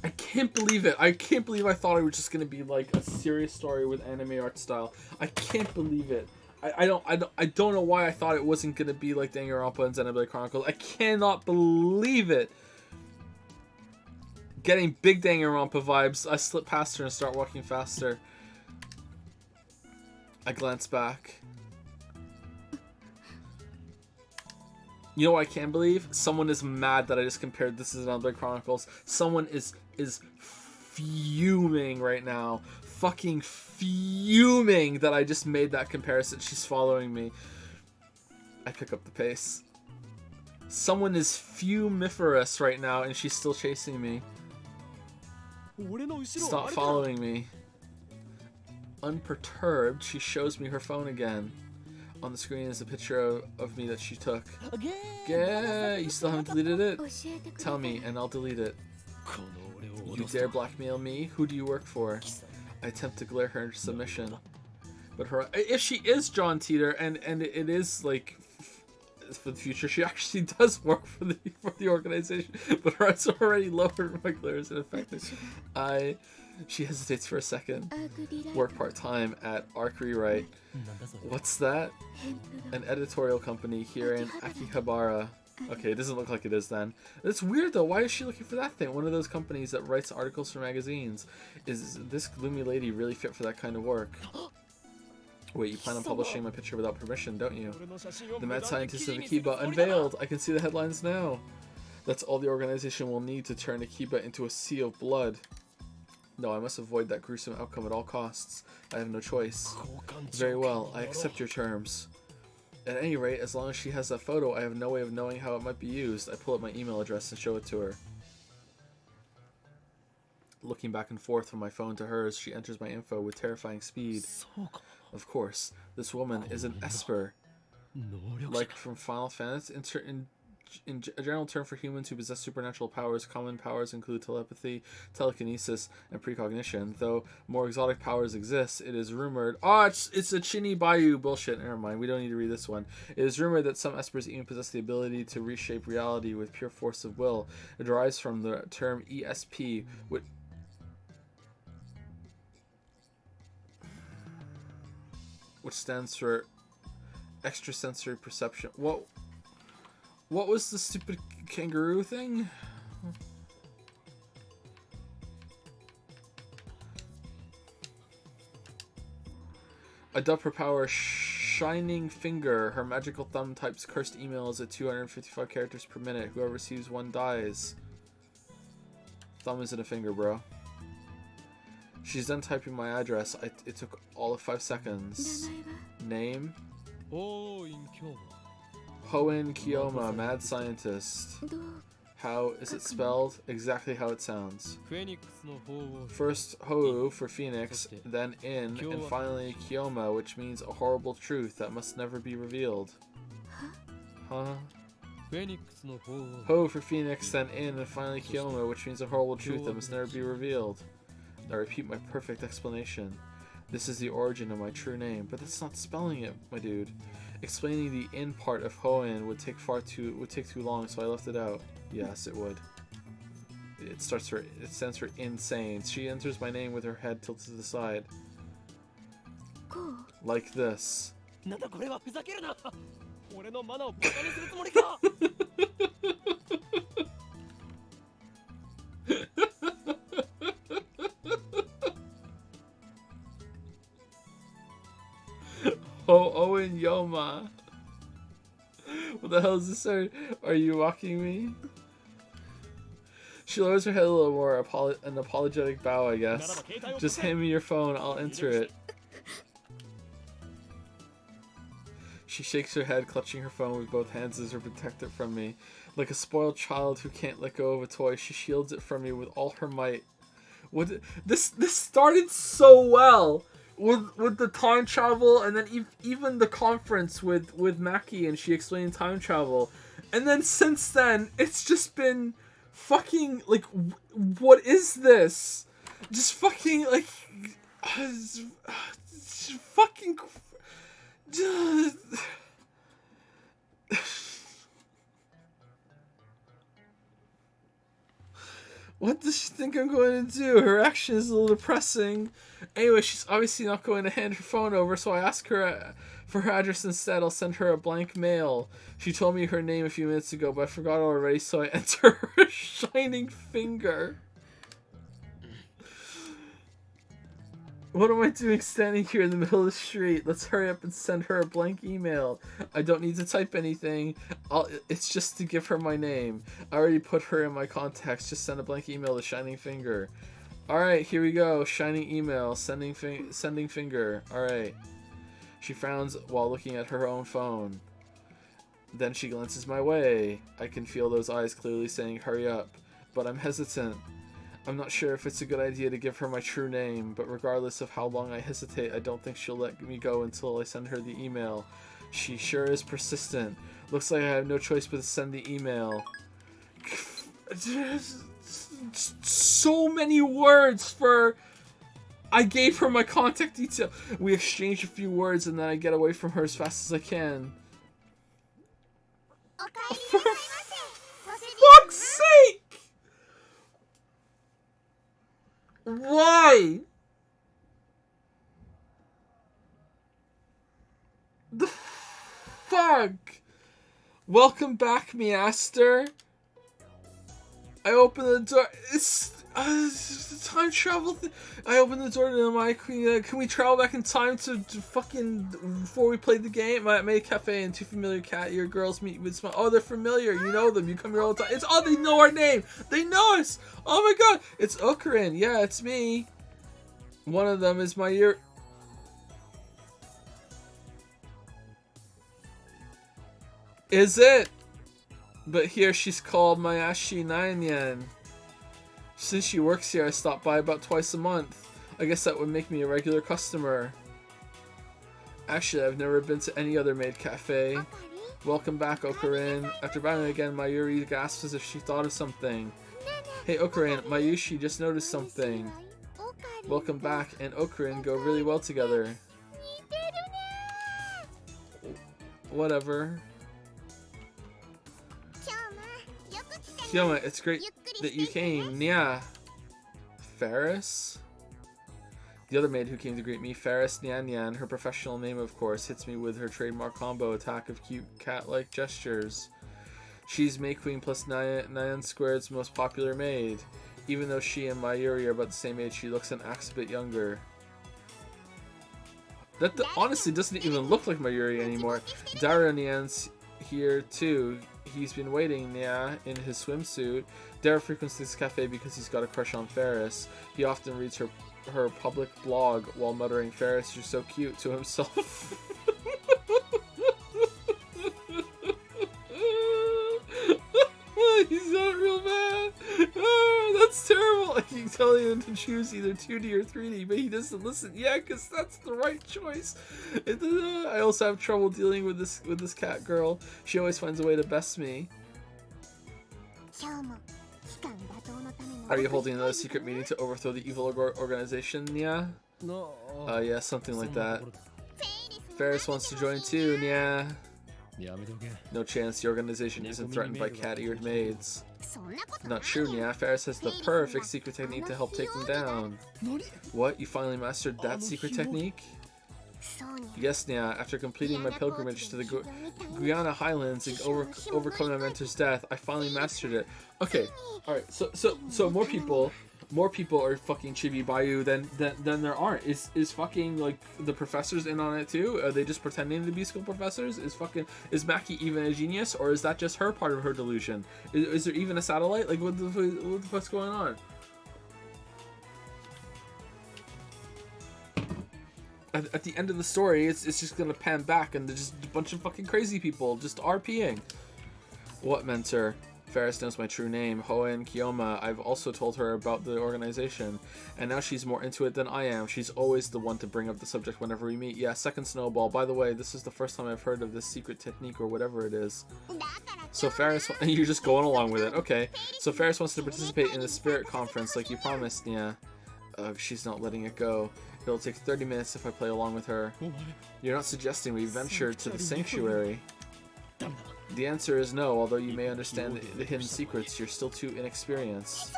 I can't believe it. I can't believe I thought it was just going to be like a serious story with anime art style. I can't believe it. I don't know why I thought it wasn't going to be like Danganronpa and Xenoblade Chronicles. I cannot believe it. Getting big Danganronpa vibes. I slip past her and start walking faster. I glance back. You know what I can't believe? Someone is mad that I just compared this to Xenoblade Chronicles. Someone is fuming right now. Fucking fuming that I just made that comparison. She's following me. I pick up the pace. Someone is fumiferous right now and she's still chasing me. 俺の後ろ Stop あれか following me. Unperturbed, she shows me her phone again. On the screen is a picture of me that she took. ゲー Yeah, you still haven't deleted it? 教えてくれ Tell me, and I'll delete it. この俺を You 脅す dare とは blackmail me? Who do you work for? I attempt to glare her into submission. But her, if she is John Teeter, and it is like for the future, she actually does work for the organization. But her eyes are already lowered. My glare is ineffective. She hesitates for a second. アークリライ Work part time at Arc Rewrite. なんだそれ What's that? ヘンプ An editorial company here in Akihabara. Okay, it doesn't look like it is then. It's weird though. Why is she looking for that thing? One of those companies that writes articles for magazines. Is this gloomy lady really fit for that kind of work? Wait, you plan on publishing my picture without permission, don't you? 俺の写真を The 無 mad 断で scientist 記 of 事にする Akiba つもりだな unveiled. I can see the headlines now. That's all the organization will need to turn Akiba into a sea of blood. No, I must avoid that gruesome outcome at all costs. I have no choice. 交換 Very 条件 well, に I 乗ろう accept your terms. At any rate, as long as she has that photo, I have no way of knowing how it might be used. I pull up my email address and show it to her. Looking back and forth from my phone to hers, she enters my info with terrifying speed. そうか Of course, this woman is an Esper, 能力者 like from Final Fantasy. In a general term for humans who possess supernatural powers, common powers include telepathy, telekinesis, and precognition. Though more exotic powers exist, it is rumored... Oh, it's a Chini Bayou bullshit. Never mind, we don't need to read this one. It is rumored that some Espers even possess the ability to reshape reality with pure force of will. It derives from the term ESP, which stands for extrasensory perception. What was the stupid kangaroo thing? I dub her power Shining Finger. Her magical thumb types cursed emails at 255 characters per minute. Whoever receives one dies. Thumb isn't a finger, bro. She's done typing my address. It took all of 5 seconds. 名前は Name? おーいん今日も Hoen Kiyoma, mad scientist. どう How is it spelled? Exactly how it sounds. フェニックスの方を First Hou for Phoenix, then In, and finally Kiyoma, which means a horrible truth that must never be revealed. Huh? フェニックスの方を Hou for Phoenix, then In, and finally Kiyoma, which means a horrible truth that must never be revealed. I repeat my perfect explanation. This is the origin of my true name, but that's not spelling it, my dude. Explaining the in part of Hoenn would take too long, so I left it out. Yes, it would. It stands for insane. She enters my name with her head tilted to the side. こう Like this. なんだこれはふざけるな俺のマナをバカにするつもりか Owen Yoma. What the hell is this? Are you mocking me? She lowers her head a little more, an apologetic bow, I guess. Just hand me your phone, I'll enter it. She shakes her head, clutching her phone with both hands as her protector from me. Like a spoiled child who can't let go of a toy, she shields it from me with all her might. This started so well with the time travel, and then even the conference with Maki, and she explained time travel, and then since then it's just been fucking like, what is this? Just fucking like, just fucking. What does she think I'm going to do? Her action is a little depressing. Anyway, she's obviously not going to hand her phone over, so I ask her for her address instead. I'll send her a blank mail. She told me her name a few minutes ago, but I forgot already, so I enter her Shining Finger. What am I doing standing here in the middle of the street? Let's hurry up and send her a blank email. I don't need to type anything. It's just to give her my name. I already put her in my contacts. Just send a blank email to Shining Finger. Alright, here we go. Shining email. Sending finger. Alright. She frowns while looking at her own phone. Then she glances my way. I can feel those eyes clearly saying hurry up. But I'm hesitant. I'm not sure if it's a good idea to give her my true name, but regardless of how long I hesitate, I don't think she'll let me go until I send her the email. She sure is persistent. Looks like I have no choice but to send the email. So many words for... I gave her my contact detail. We exchange a few words and then I get away from her as fast as I can. For fuck's sake! Why? The fuck? Welcome back, Measter. I open the door. It's time travel. I open the door to my queen. Can we travel back in time to fucking before we played the game? I'm at a cafe and two familiar cat ear girls meet with smile. Oh, they're familiar. You know them. You come here all the time. It's they know our name. They know us. Oh my god. It's Okurin. Yeah, it's me. One of them is my ear. Is it? But here she's called Mayashi 9 yen. Since she works here, I stop by about twice a month. I guess that would make me a regular customer. Actually, I've never been to any other maid cafe. Welcome back, Okurin. After bowing again, Mayuri gasps as if she thought of something. Hey, Okurin, Mayushi just noticed something. Welcome back and Okurin go really well together. Whatever. Kyoma, it's great that you came. Yeah. Ferris? The other maid who came to greet me, Ferris Nyan Nyan, her professional name of course, hits me with her trademark combo attack of cute cat-like gestures. She's Maid Queen plus Nyan Squared's most popular maid. Even though she and Mayuri are about the same age, she looks and acts a bit younger. That honestly doesn't even look like Mayuri anymore. Dara Nyan's here too. He's been waiting, yeah, in his swimsuit. Dara frequents this cafe because he's got a crush on Ferris. He often reads her public blog while muttering, "Ferris, you're so cute," to himself. He's not real bad. Oh, that's terrible. I keep telling him to choose either 2D or 3D, but he doesn't listen. Yeah, because that's the right choice. I also have trouble dealing with this cat girl. She always finds a way to best me. Are you holding another secret meeting to overthrow the evil organization? Yeah? Yeah, something like that. Ferris wants to join too, yeah. No chance, the organization isn't threatened by cat-eared maids. Not true, yeah. Ferris has the perfect secret technique to help take them down. What? You finally mastered that secret technique? Yes, Nya. After completing my pilgrimage to the Guyana Highlands and overcoming my mentor's death, I finally mastered it. Okay, alright, so more people are fucking Chibi Bayou than there aren't. Is fucking like the professors in on it too? Are they just pretending to be school professors? Is Maki even a genius, or is that just her part of her delusion? Is there even a satellite? Like what the fuck's going on? At the end of the story, it's just gonna pan back and there's just a bunch of fucking crazy people just RPing. What mentor? Ferris knows my true name, Hoen Kyoma. I've also told her about the organization, and now she's more into it than I am. She's always the one to bring up the subject whenever we meet. Yeah, second snowball. By the way, this is the first time I've heard of this secret technique or whatever it is. So Ferris, you're just going along with it. Okay. So Ferris wants to participate in the spirit conference like you promised, Nya. She's not letting it go. It'll take 30 minutes if I play along with her. You're not suggesting we venture to the sanctuary? The answer is no, although you may understand the hidden secrets, you're still too inexperienced.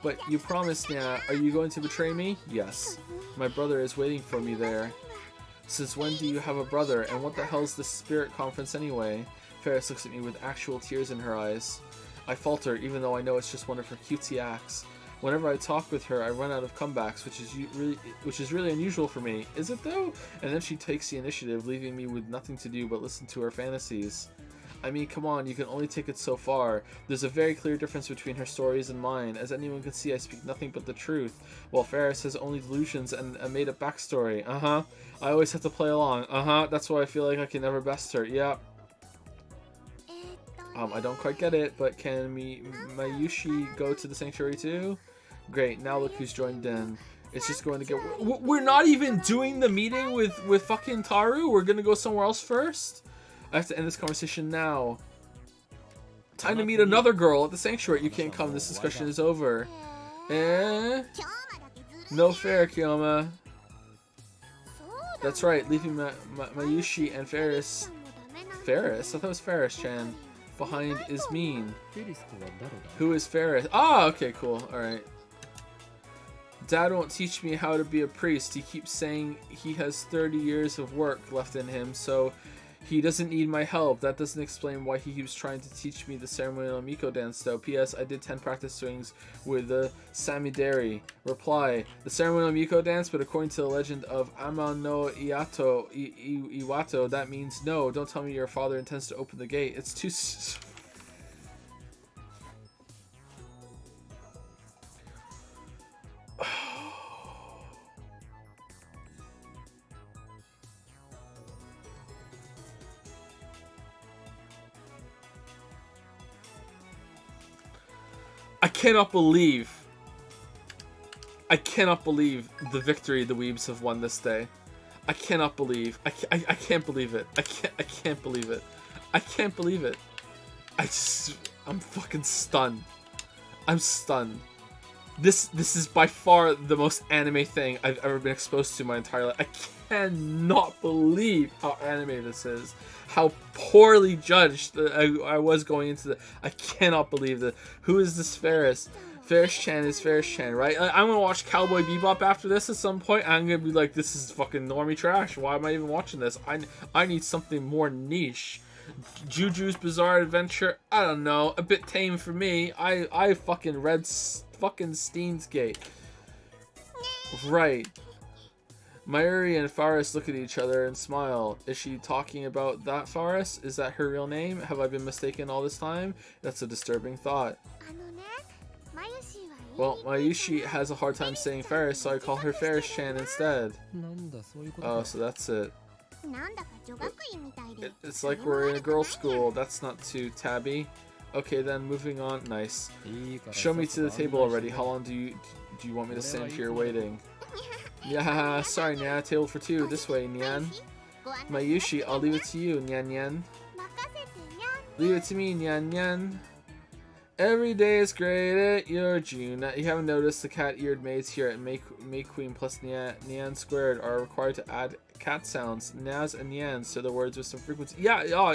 But you promised, Nya. Are you going to betray me? Yes. My brother is waiting for me there. Since when do you have a brother, and what the hell's this spirit conference anyway? Ferris looks at me with actual tears in her eyes. I falter, even though I know it's just one of her cutesy acts. Whenever I talk with her, I run out of comebacks, which is really unusual for me. Is it though? And then she takes the initiative, leaving me with nothing to do but listen to her fantasies. I mean, come on, you can only take it so far. There's a very clear difference between her stories and mine. As anyone can see, I speak nothing but the truth, while Ferris has only delusions and a made-up backstory. I always have to play along. That's why I feel like I can never best her. Yep. I don't quite get it, but can Mayushi go to the sanctuary too? Great, now look who's joined in. It's just going to get... We're not even doing the meeting with fucking Taru? We're gonna go somewhere else first? I have to end this conversation now. Time to meet another girl at the sanctuary. You can't come. This discussion is over. Eh? No fair, Kyoma. That's right. Leaving Mayushi and Ferris... Ferris? I thought it was Ferris-chan. Behind is mean. Who is Ferris? Ah, okay, cool. Alright. Dad won't teach me how to be a priest. He keeps saying he has 30 years of work left in him, so he doesn't need my help. That doesn't explain why he keeps trying to teach me the ceremonial Miko dance though. P.S. I did 10 practice swings with the Samidari. Reply. The ceremonial Miko dance, but according to the legend of Ama no Iwato, that means no. Don't tell me your father intends to open the gate. It's too... I cannot believe the victory the Weebs have won this day. I cannot believe. I can't believe it. I can't believe it. I can't believe it. I'm fucking stunned. I'm stunned. This is by far the most anime thing I've ever been exposed to my entire life. I cannot believe how anime this is. How poorly judged I was going into the... I cannot believe that. Who is this Ferris? Ferris-chan is Ferris-chan, right? I'm gonna watch Cowboy Bebop after this at some point. I'm gonna be like, this is fucking normie trash. Why am I even watching this? I need something more niche. Juju's Bizarre Adventure, I don't know, a bit tame for me. I fucking read fucking Steins Gate. Right. Mayuri and Faris look at each other and smile. Is she talking about that Faris? Is that her real name? Have I been mistaken all this time? That's a disturbing thought. Well, Mayushi has a hard time saying Faris, so I call her Ferris-chan instead. Oh, so that's it. It's like we're in a girls' school. That's not too tabby. Okay, then moving on. Nice. Show me to the table already. How long do you want me to stand here waiting? Yeah, sorry, Nyan. Table for two. This way, Nyan. Mayushi, I'll leave it to you, Nyan Nyan. Leave it to me, Nyan Nyan. Every day is great at your June. You haven't noticed the cat-eared maids here at May Queen plus Nyan Squared are required to add cat sounds, Naz and Nyans, to the words with some frequency. Yeah, oh,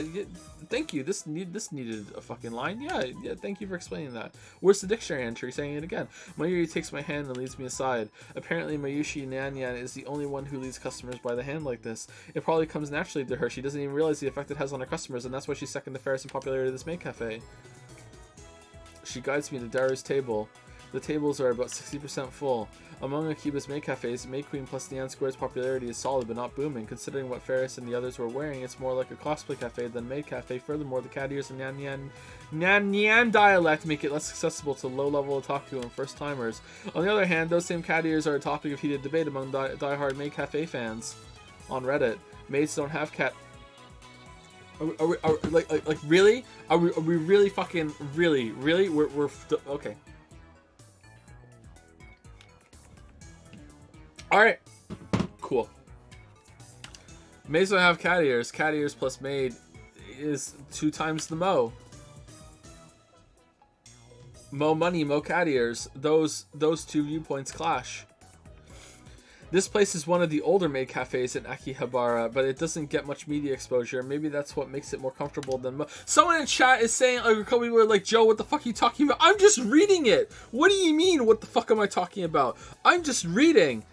thank you. This needed a fucking line. Yeah, thank you for explaining that. Where's the dictionary entry saying it again? Mayuri takes my hand and leads me aside. Apparently, Mayushi Nyan is the only one who leads customers by the hand like this. It probably comes naturally to her. She doesn't even realize the effect it has on her customers, and that's why she's second to Ferris in popularity of this maid cafe. She guides me to Daru's table. The tables are about 60% full. Among Akiba's maid cafes, Maid Queen plus Nyan Square's popularity is solid but not booming. Considering what Ferris and the others were wearing, it's more like a cosplay cafe than maid cafe. Furthermore, the cat ears and Nyan dialect make it less accessible to low-level otaku and first-timers. On the other hand, those same cat ears are a topic of heated debate among die-hard maid cafe fans on Reddit. Maids don't have cat... Are we like really? Are we really fucking really? We're okay. All right, cool. Maids don't have cat ears. Cat ears plus maid is 2 times the mo. Mo money, mo cat ears. Those two viewpoints clash. This place is one of the older maid cafes in Akihabara, but it doesn't get much media exposure. Maybe that's what makes it more comfortable than someone in chat is saying, like, a couple people are like, Joe, what the fuck are you talking about? I'm just reading it. What do you mean, what the fuck am I talking about? I'm just reading.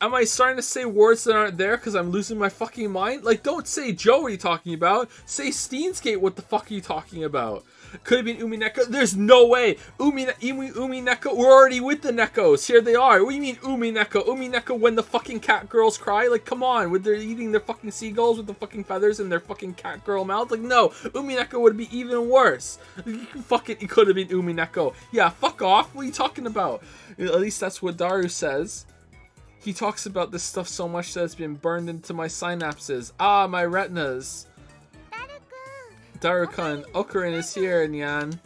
Am I starting to say words that aren't there because I'm losing my fucking mind? Like, don't say, Joe, what are you talking about? Say Steins Gate, what the fuck are you talking about? Could have been Umineko. There's no way. Umineko. We're already with the Nekos. Here they are. What do you mean Umineko? Umineko when the fucking cat girls cry? Like, come on. When they're eating their fucking seagulls with the fucking feathers in their fucking cat girl mouth? Like, no. Umineko would be even worse. Fuck it. It could have been Umineko. Yeah, fuck off. What are you talking about? At least that's what Daru says. He talks about this stuff so much that it's been burned into my synapses. Ah, my retinas. Daru-kun, Okurin is here, Nyan.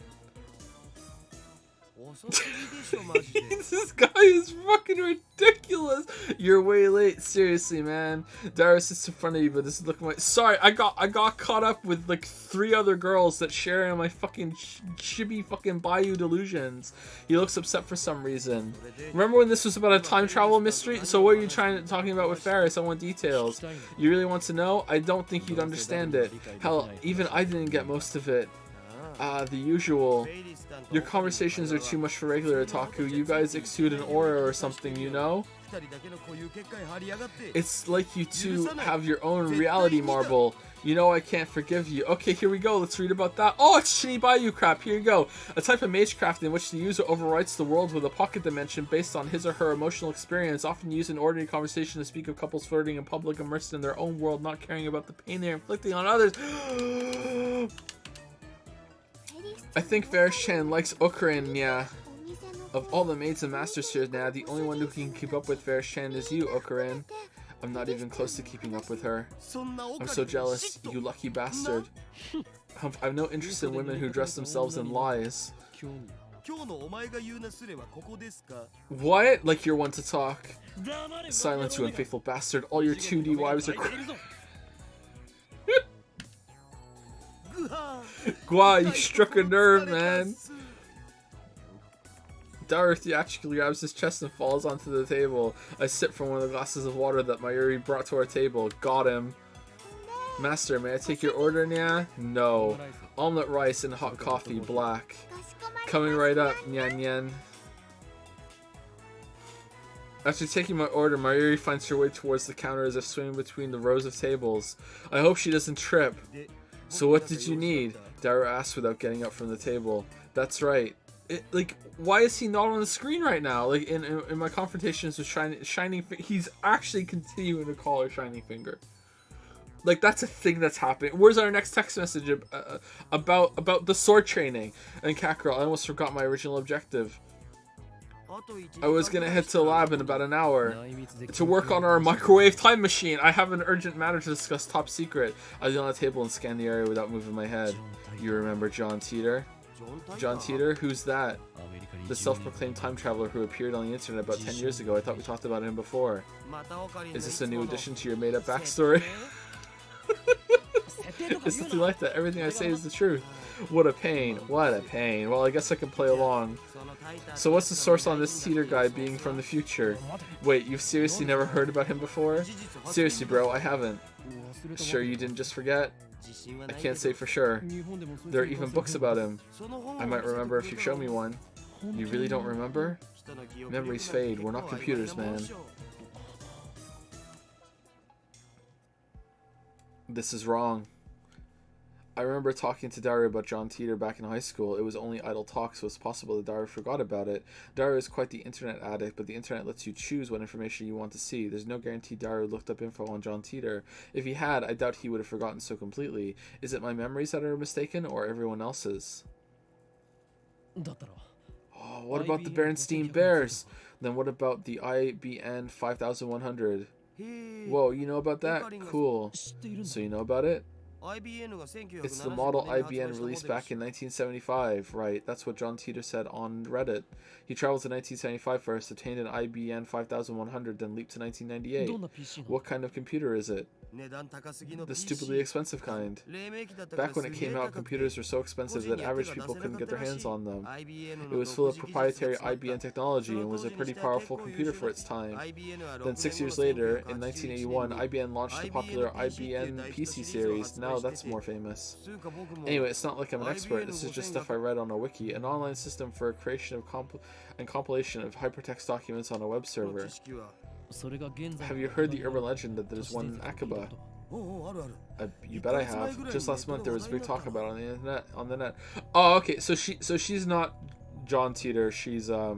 This guy is fucking ridiculous. You're way late. Seriously, man. Darius sits in front of you, but this is looking like. Sorry, I got caught up with like 3 other girls that share in my fucking chibi fucking Bayou delusions. He looks upset for some reason. Remember when this was about a time travel mystery? So what are you talking about with Ferris? I want details. You really want to know? I don't think you'd understand it. Hell, even I didn't get most of it. The usual. Your conversations are too much for regular otaku. You guys exude an aura or something, you know? It's like you two have your own reality marble. You know I can't forgive you. Okay, here we go. Let's read about that. Oh, it's Shini Bayou crap. Here you go. A type of magecraft in which the user overwrites the world with a pocket dimension based on his or her emotional experience, often used in ordinary conversation to speak of couples flirting in public, immersed in their own world, not caring about the pain they're inflicting on others. I think Ferris-chan likes Okurin, yeah. Of all the maids and masters here now, the only one who can keep up with Ferris-chan is you, Okurin. I'm not even close to keeping up with her. I'm so jealous, you lucky bastard. I've no interest in women who dress themselves in lies. What? Like you're one to talk. Silence, you unfaithful bastard. All your 2D wives are Gua, you struck a nerve, man. Daru theatrically grabs his chest and falls onto the table. I sip from one of the glasses of water that Mayuri brought to our table. Got him. Master, may I take your order, Nya? No. Omelette rice and hot coffee, black. Coming right up, Nyan Nyan. After taking my order, Mayuri finds her way towards the counter as if swimming between the rows of tables. I hope she doesn't trip. So what did you need? Daru asked without getting up from the table. That's right. Like, why is he not on the screen right now? Like, in my confrontations with Shining he's actually continuing to call her Shining Finger. Like, that's a thing that's happening. Where's our next text message about the sword training? And Kakarot, I almost forgot my original objective. I was gonna head to the lab in about an hour to work on our microwave time machine. I have an urgent matter to discuss, top secret. I was on the table and scanned the area without moving my head. You remember John Teeter? John Teeter? Who's that? The self-proclaimed time traveler who appeared on the internet about 10 years ago. I thought we talked about him before. Is this a new addition to your made-up backstory? It's something like that. Everything I say is the truth. What a pain. What a pain. Well, I guess I can play along. So what's the source on this Teeter guy being from the future? Wait, you've seriously never heard about him before? Seriously, bro, I haven't. Sure you didn't just forget? I can't say for sure. There are even books about him. I might remember if you show me one. You really don't remember? Memories fade. We're not computers, man. This is wrong. I remember talking to Daru about John Teeter back in high school. It was only idle talk, so it's possible that Daru forgot about it. Daru is quite the internet addict, but the internet lets you choose what information you want to see. There's no guarantee Daru looked up info on John Teeter. If he had, I doubt he would have forgotten so completely. Is it my memories that are mistaken, or everyone else's? Oh, what about the Bernstein Bears? Then what about the IBN 5100? Whoa, you know about that? Cool. So you know about it? It's the model IBN released back in 1975, right? That's what John Teeter said on Reddit. He traveled to 1975 first, obtained an IBN 5100, then leaped to 1998. What kind of computer is it? The stupidly expensive kind. Back when it came out, computers were so expensive that average people couldn't get their hands on them. It was full of proprietary IBN technology and was a pretty powerful computer for its time. Then 6 years later, in 1981, IBM launched the popular IBM PC series. Now that's more famous. Anyway, it's not like I'm an expert. This is just stuff I read on a wiki, an online system for creation of and compilation of hypertext documents on a web server. Have you heard the urban legend that there's one in Akaba? You bet I have. Just last month there was a big talk about it on the net. Oh, okay. So she's not John Teeter. She's a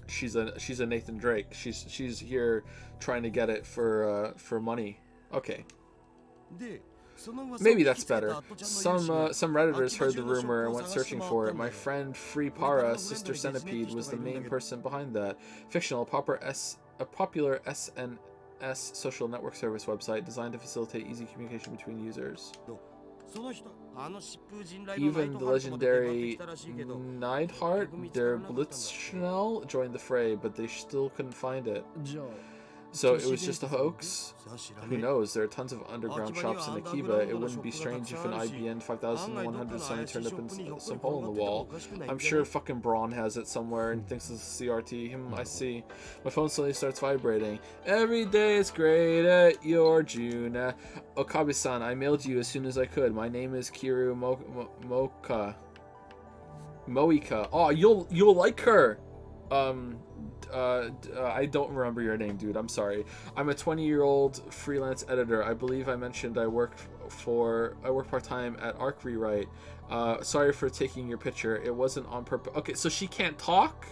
Nathan Drake. She's here trying to get it for money. Okay. Maybe that's better. Some Redditors heard the rumor and went searching for it. My friend Free Para, Sister Centipede, was the main person behind that. Fictional, a popular SNS social network service website designed to facilitate easy communication between users. Even the legendary Neidhart, their Blitzschnell, joined the fray, but they still couldn't find it. じゃあ So it was just a hoax? Who knows? There are tons of underground shops in Akiba. It wouldn't be strange if an IBN 5100 suddenly turned up in some hole in the wall. I'm sure fucking Braun has it somewhere and thinks it's a CRT. I see. My phone suddenly starts vibrating. Every day is great at your Juna. Okabe-san, I mailed you as soon as I could. My name is Kiru Moika. Oh, you'll like her. I don't remember your name, dude. I'm sorry. I'm a 20-year-old freelance editor. I believe I mentioned I work part-time at Arc Rewrite. Sorry for taking your picture. It wasn't on purpose. Okay, so she can't talk?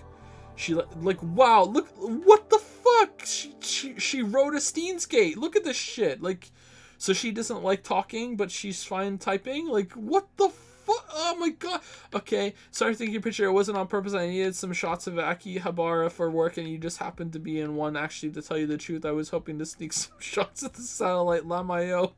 She like wow, look what the fuck? She wrote a Steins Gate. Look at this shit. Like, so she doesn't like talking, but she's fine typing? Like, what the fuck? Oh my god. Okay, sorry for taking your picture. It wasn't on purpose. I needed some shots of Akihabara for work, and you just happened to be in one. Actually, to tell you the truth, I was hoping to sneak some shots of the satellite Lamayo.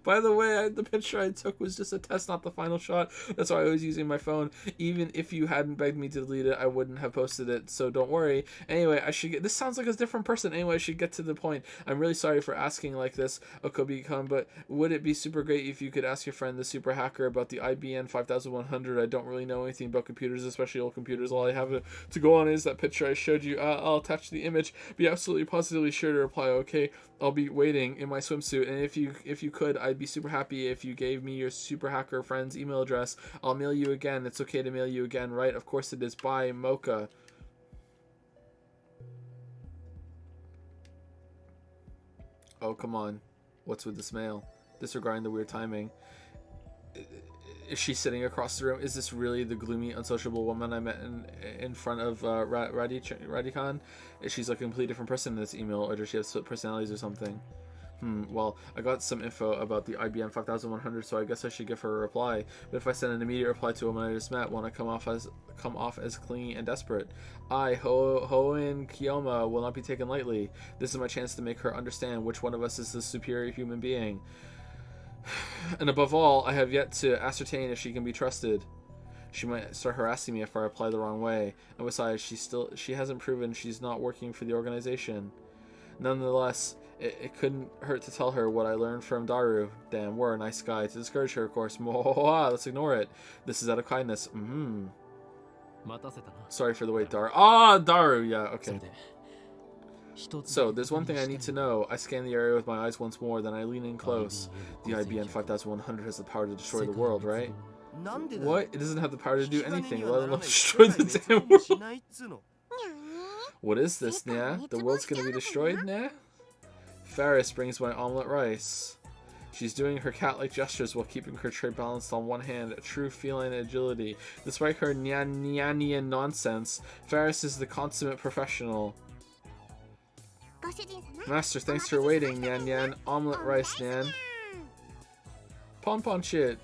By the way, the picture I took was just a test, not the final shot. That's why I was using my phone. Even if you hadn't begged me to delete it, I wouldn't have posted it, so don't worry. Anyway, I should get... This sounds like a different person. Anyway, I should get to the point. I'm really sorry for asking like this, Okobi-kun, but would it be super great if you could ask your friend, the super hacker, about the IBN 5100? I don't really know anything about computers, especially old computers. All I have to go on is that picture I showed you. I'll attach the image. Be absolutely positively sure to reply, okay? I'll be waiting in my swimsuit, and if you could, I'd be super happy if you gave me your super hacker friend's email address. I'll mail you again. It's okay to mail you again, right? Of course it is. Bye, Mocha. Oh, come on. What's with this mail? Disregarding the weird timing. Is she sitting across the room? Is this really the gloomy, unsociable woman I met in front of Radicon? Is she like a completely different person in this email, or does she have split personalities or something? Well, I got some info about the IBM 5100, so I guess I should give her a reply. But if I send an immediate reply to a woman I just met, won't I come off as clingy and desperate? Hoen Kiyoma will not be taken lightly. This is my chance to make her understand which one of us is the superior human being. And above all, I have yet to ascertain if she can be trusted. She might start harassing me if I reply the wrong way. And besides, she hasn't proven she's not working for the organization. Nonetheless, it couldn't hurt to tell her what I learned from Daru. Damn, we're a nice guy. To discourage her, of course. Let's ignore it. This is out of kindness. Sorry for the wait, Daru. Daru, yeah, okay. So, there's one thing I need to know. I scan the area with my eyes once more, then I lean in close. The IBN 5100 has the power to destroy the world, right? What? It doesn't have the power to do anything, let alone destroy the damn world. What is this, Nya? The world's gonna be destroyed, Nya? Faris brings my omelet rice. She's doing her cat-like gestures while keeping her tray balanced on one hand, a true feline agility. Despite her Nyanian nonsense, Faris is the consummate professional. Master, thanks for waiting, Nyan Nyan. Omelet rice, Nyan. Pom shit.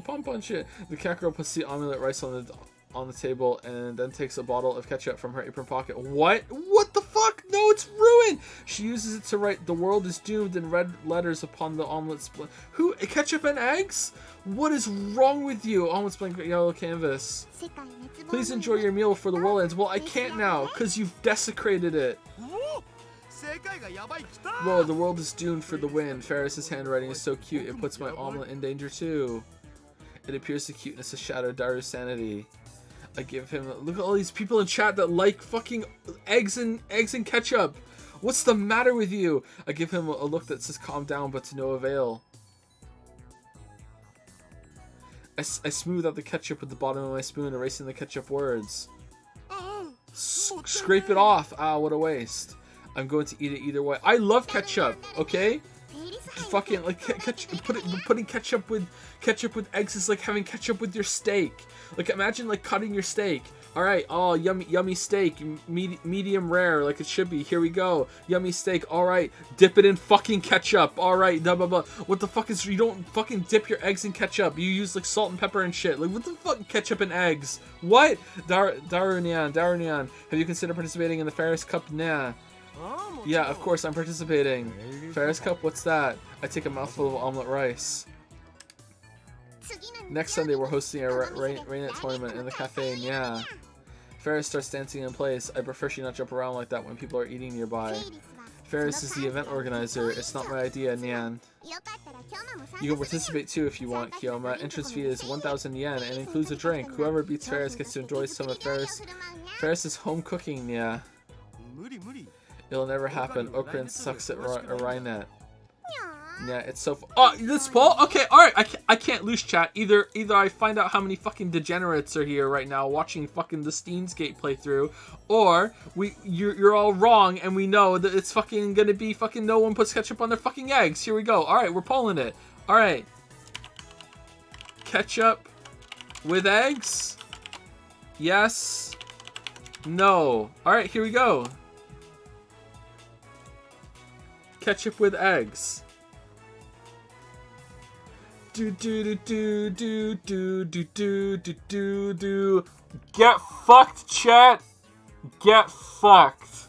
Pom shit. The cat girl puts the omelet rice on the table and then takes a bottle of ketchup from her apron pocket. What? What the fuck? No, it's ruined! She uses it to write "The world is doomed" in red letters upon the omelet split. Who? Ketchup and eggs? What is wrong with you? Omelet split yellow canvas. Please enjoy your meal before the world ends. Well, I can't now, because you've desecrated it. Whoa, the world is doomed for the win. Faris's handwriting is so cute, it puts my omelet in danger too. It appears the cuteness has shattered Daru's sanity. I give him look at all these people in chat that like fucking eggs and ketchup. What's the matter with you? I give him a look that says calm down, but to no avail. I smooth out the ketchup with the bottom of my spoon, erasing the ketchup words. Scrape it off. Ah, what a waste. I'm going to eat it either way. I love ketchup, okay? Fucking like putting ketchup with eggs is like having ketchup with your steak. Like imagine like cutting your steak. All right, oh yummy steak, medium rare like it should be. Here we go, yummy steak. All right, dip it in fucking ketchup. All right, blah blah blah. What the fuck is, you don't fucking dip your eggs in ketchup? You use like salt and pepper and shit. Like what the fuck, ketchup and eggs? What? Darunian, have you considered participating in the Ferris Cup? Nah. Yeah, of course, I'm participating. Ferris Cup, what's that? I take a mouthful of omelet rice. Next Sunday, we're hosting a rain tournament in the cafe, and yeah. Ferris starts dancing in place. I prefer she not jump around like that when people are eating nearby. Ferris is the event organizer. It's not my idea, Nyan. You can participate too if you want, Kiyoma. Entrance fee is 1,000 yen and includes a drink. Whoever beats Ferris gets to enjoy some of Ferris's home cooking, yeah. It'll never happen. Okran sucks at Rainet. Yeah, it's so oh, this Paul? Okay, alright, I can't lose chat. Either I find out how many fucking degenerates are here right now watching fucking the Steins Gate playthrough, or you're all wrong and we know that it's fucking gonna be fucking no one puts ketchup on their fucking eggs. Here we go. Alright, we're polling it. Alright. Ketchup with eggs? Yes. No. Alright, here we go. Ketchup with eggs. Do do do do do do do do do do. Get fucked, chat. Get fucked.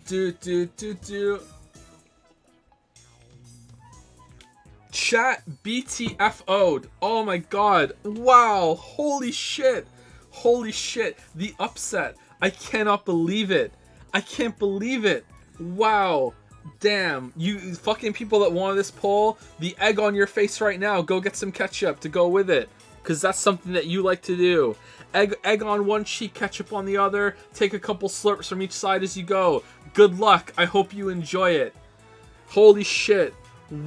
Do do do do. Chat BTFO'd. Oh my god. Wow. Holy shit. Holy shit. The upset. I cannot believe it. I can't believe it. Wow. Damn, you fucking people that wanted this poll, the egg on your face right now, go get some ketchup to go with it. Because that's something that you like to do. Egg on one cheek, ketchup on the other. Take a couple slurps from each side as you go. Good luck. I hope you enjoy it. Holy shit.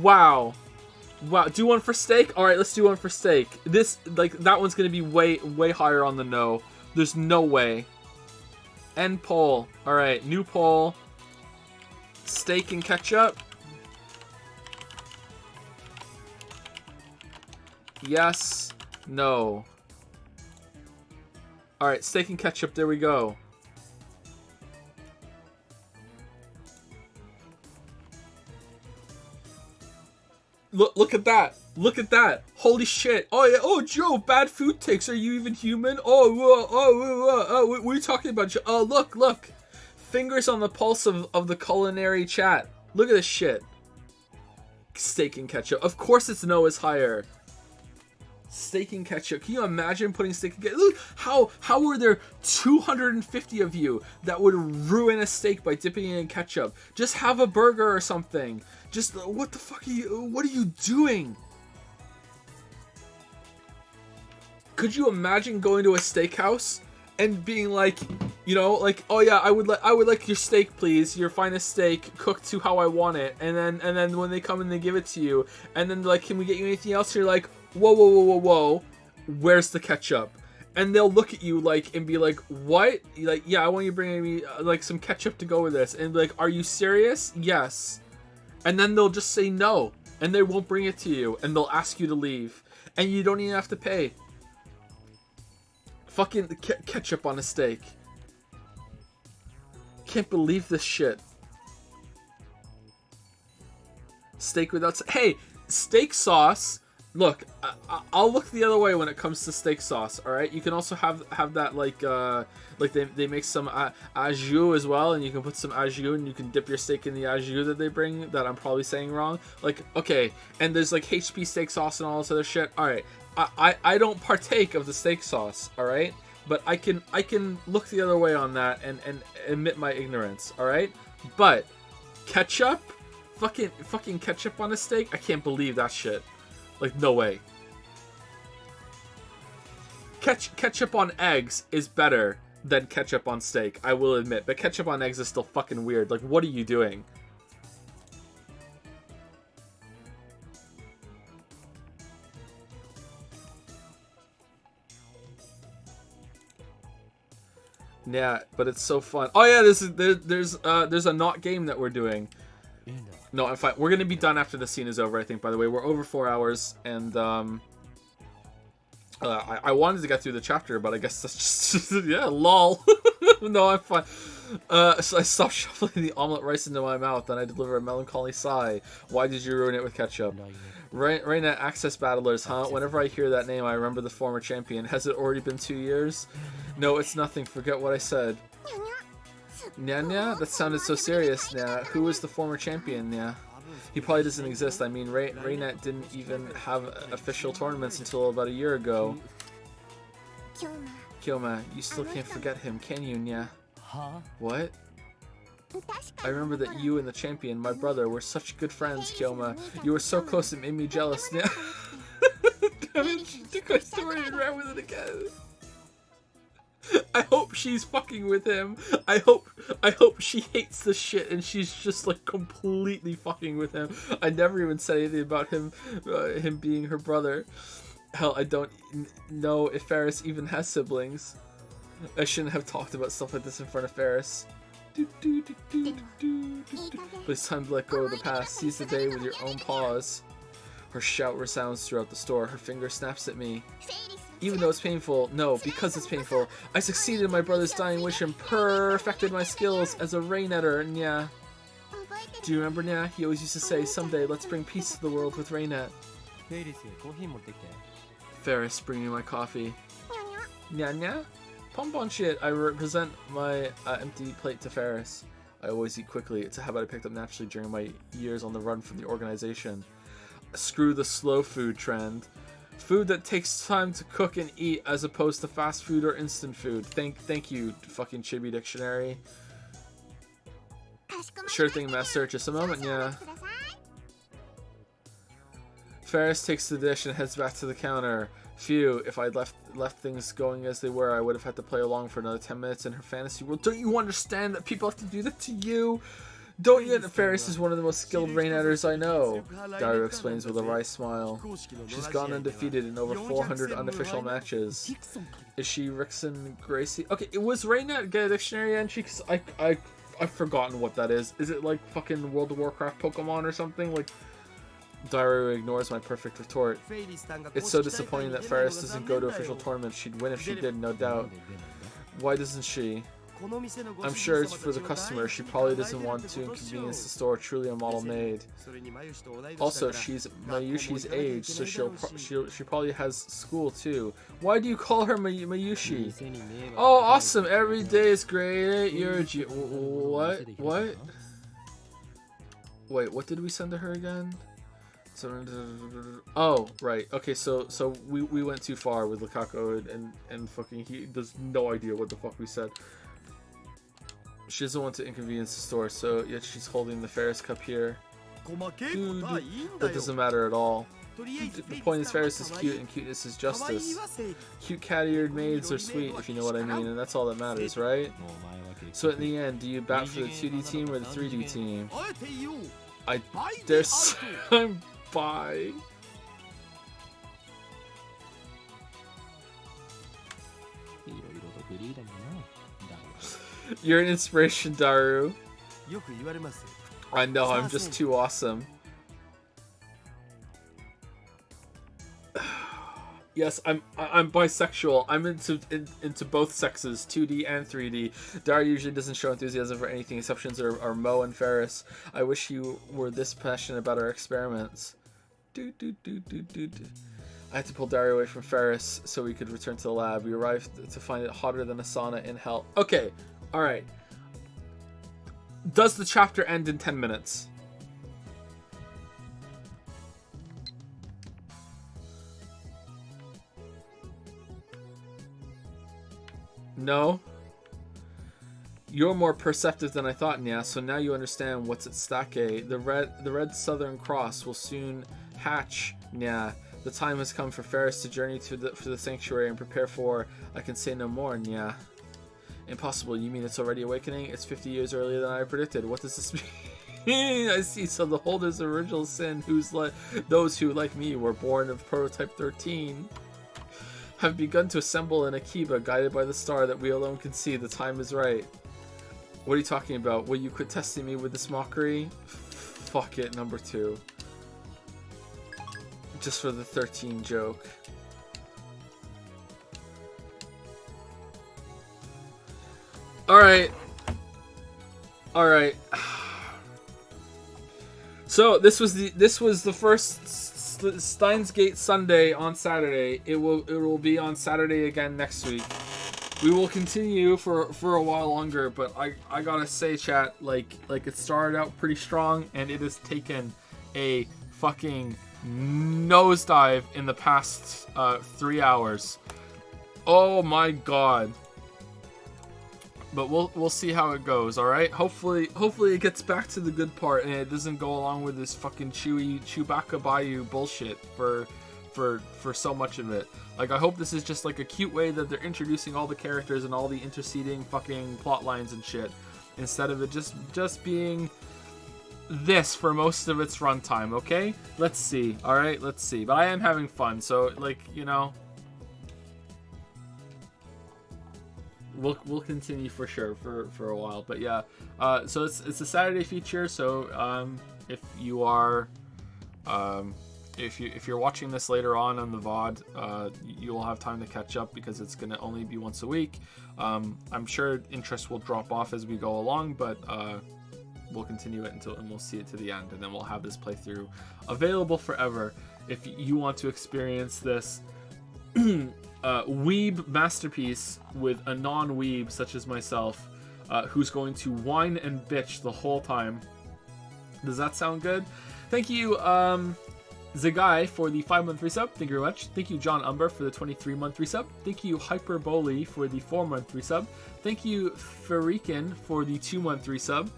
Wow. Wow. Do one for steak? Alright, let's do one for steak. This, like, that one's going to be way higher on the no. There's no way. End poll. Alright, new poll. Steak and ketchup. Yes. No. Alright, steak and ketchup. There we go. Look at that. Look at that. Holy shit. Oh, yeah. Oh, Joe, bad food takes. Are you even human? Oh, what are you talking about, Joe? Oh, look. Fingers on the pulse of the culinary chat. Look at this shit. Steak and ketchup. Of course it's no is higher. Steak and ketchup. Can you imagine putting steak and ketchup? Look, how were there 250 of you that would ruin a steak by dipping it in ketchup? Just have a burger or something. Just, what the fuck are you, what are you doing? Could you imagine going to a steakhouse and being like, you know, like, oh yeah, I would like your steak, please, your finest steak, cooked to how I want it, and then when they come and they give it to you, and then like, can we get you anything else? You're like, whoa, where's the ketchup? And they'll look at you like and be like, what? You're like, yeah, I want you to bring me like some ketchup to go with this, and be like, are you serious? Yes. And then they'll just say no, and they won't bring it to you, and they'll ask you to leave, and you don't even have to pay. Fucking ketchup on a steak. Can't believe this shit. Steak without... Hey, steak sauce. Look, I'll look the other way when it comes to steak sauce, alright? You can also have that, like they make some au jus as well, and you can put some au jus, and you can dip your steak in the au jus that they bring, that I'm probably saying wrong. Like, okay, and there's, like, HP steak sauce and all this other shit. Alright, I don't partake of the steak sauce, alright? But I can look the other way on that and admit my ignorance, alright? But ketchup? Fucking ketchup on a steak? I can't believe that shit. Like, no way. Ketchup on eggs is better than ketchup on steak, I will admit. But ketchup on eggs is still fucking weird. Like, what are you doing? Yeah, but it's so fun. Oh yeah, there's a not game that we're doing. No, I'm fine. We're gonna be done after the scene is over, I think, by the way. We're over 4 hours, and I wanted to get through the chapter, but I guess that's just yeah, lol. No, I'm fine. So I stopped shuffling the omelet rice into my mouth, and I deliver a melancholy sigh. Why did you ruin it with ketchup? Right at Access Battlers, huh? Whenever I hear that name, I remember the former champion. Has it already been 2 years? No, it's nothing. Forget what I said. Nya? That sounded so serious, Nya. Who is the former champion, Nya? He probably doesn't exist. I mean, Raynet didn't even have official tournaments until about a year ago. Kyoma, you still can't forget him, can you, Nya? What? I remember that you and the champion, my brother, were such good friends, Kyoma. You were so close it made me jealous, Nya. Damn it, she took my story and ran with it again. I hope she's fucking with him. I hope she hates this shit and she's just like completely fucking with him. I never even said anything about him being her brother. Hell, I don't know if Ferris even has siblings. I shouldn't have talked about stuff like this in front of Ferris. But it's time to let go of the past. Seize the day with your own paws. Her shout resounds throughout the store. Her finger snaps at me. Even though it's painful, no, because it's painful, I succeeded in my brother's dying wish and perfected my skills as a Raynetter, Nya. Do you remember, Nya? He always used to say, someday let's bring peace to the world with Raynet. Ferris, bring me my coffee. Nya nya? Pom shit. I present my empty plate to Ferris. I always eat quickly. It's a habit I picked up naturally during my years on the run from the organization. Screw the slow food trend. Food that takes time to cook and eat as opposed to fast food or instant food. Thank you, fucking Chibi Dictionary. Sure thing, Master. Just a moment, yeah. Ferris takes the dish and heads back to the counter. Phew, if I'd left things going as they were, I would have had to play along for another 10 minutes in her fantasy world. Don't you understand that people have to do that to you? Don't you? Ferris is one of the most skilled Raynetters I know. Dario explains with a wry smile. She's gone undefeated in over 400 unofficial matches. Is she Rixon Gracie? Okay, it was Raynet get a dictionary entry because I've forgotten what that is. Is it like fucking World of Warcraft Pokemon or something? Like, Dario ignores my perfect retort. It's so disappointing that Ferris doesn't go to official tournaments. She'd win if she did, no doubt. Why doesn't she? I'm sure it's for the customer. She probably doesn't want to inconvenience the store. Truly a model made. Also, she's Mayushi's age, so she probably has school too. Why do you call her Mayushi? Oh, awesome! Every day is great. You're what? What? Wait, what did we send to her again? Oh, right. Okay, so we went too far with Lukaku and fucking he does no idea what the fuck we said. She doesn't want to inconvenience the store, so yet she's holding the Ferris cup here. Dude, that doesn't matter at all. The point is, Ferris is cute, and cuteness is justice. Cute cat-eared maids are sweet, if you know what I mean, and that's all that matters, right? So in the end, do you bat for the 2D team or the 3D team? I'm bye. You're an inspiration, Daru. I know, I'm just too awesome. Yes, I'm bisexual. I'm into both sexes, 2D and 3D. Daru usually doesn't show enthusiasm for anything. Exceptions are Mo and Ferris. I wish you were this passionate about our experiments. I had to pull Dario away from Ferris so we could return to the lab. We arrived to find it hotter than a sauna in hell. Okay, alright. Does the chapter end in 10 minutes? No? You're more perceptive than I thought, Nya, so now you understand what's at stake. The red Southern Cross will soon hatch, Nya. The time has come for Ferris to journey to the sanctuary and prepare for I can say no more, Nya. Impossible, you mean it's already awakening? It's 50 years earlier than I predicted. What does this mean? I see, so the holder's original sin, those who, like me, were born of Prototype 13, have begun to assemble an Akiba guided by the star that we alone can see. The time is right. What are you talking about? Will you quit testing me with this mockery? Fuck it, number 2. Just for the 13 joke. All right. So this was the first Steins Gate Sunday on Saturday. It will be on Saturday again next week. We will continue for a while longer, but I gotta say, chat, like it started out pretty strong, and it has taken a fucking nosedive in the past 3 hours. Oh my god. But we'll see how it goes, all right? Hopefully it gets back to the good part and it doesn't go along with this fucking Chewbacca Bayou bullshit for so much of it. Like, I hope this is just like a cute way that they're introducing all the characters and all the interceding fucking plot lines and shit, instead of it just being this for most of its runtime. Okay, let's see. All right, let's see. But I am having fun, so like, you know. We'll continue for sure for a while, but yeah. So it's a Saturday feature. So if you are if you're watching this later on the VOD, you will have time to catch up because it's gonna only be once a week. I'm sure interest will drop off as we go along, but we'll continue it and we'll see it to the end, and then we'll have this playthrough available forever if you want to experience this. Weeb masterpiece with a non-weeb such as myself, who's going to whine and bitch the whole time. Does that sound good? Thank you, Zagai, for the 5-month resub. Thank you very much. Thank you, John Umber, for the 23-month resub. Thank you, Hyperbole, for the 4-month resub. Thank you, Farikin, for the 2-month resub.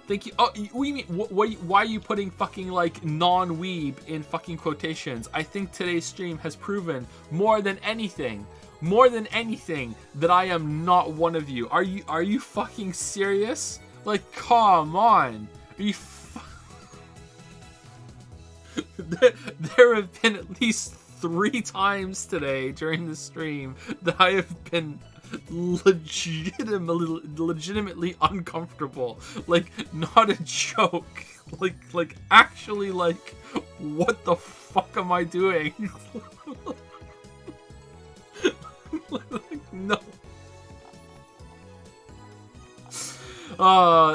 Thank you. Oh, what do you mean? Why are you putting fucking like non-weeb in fucking quotations? I think today's stream has proven more than anything that I am not one of you. Are you fucking serious? Like, come on. Are you? There have been at least 3 times today during the stream that I have been legitimately uncomfortable. Like, not a joke. Like actually, like, what the fuck am I doing? No.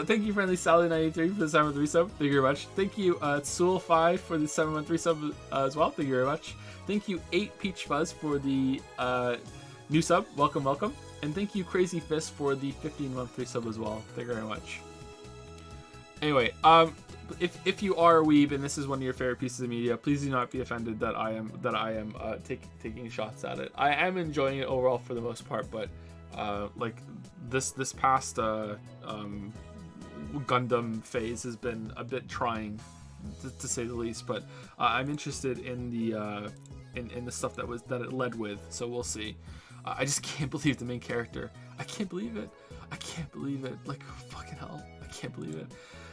Thank you, Friendly Sally 93 for the 7-month resub. Thank you very much. Thank you, Soul5 for the 7-month resub as well. Thank you very much. Thank you, 8 Peach Fuzz for the new sub. Welcome. And thank you, Crazy Fist, for the 15-month resub as well. Thank you very much. Anyway, if you are a weeb and this is one of your favorite pieces of media, please do not be offended that I am taking shots at it. I am enjoying it overall for the most part, but like this past Gundam phase has been a bit trying, to say the least. But I'm interested in the stuff that it led with, so we'll see. I just can't believe the main character. I can't believe it. Like, fucking hell, I can't believe it.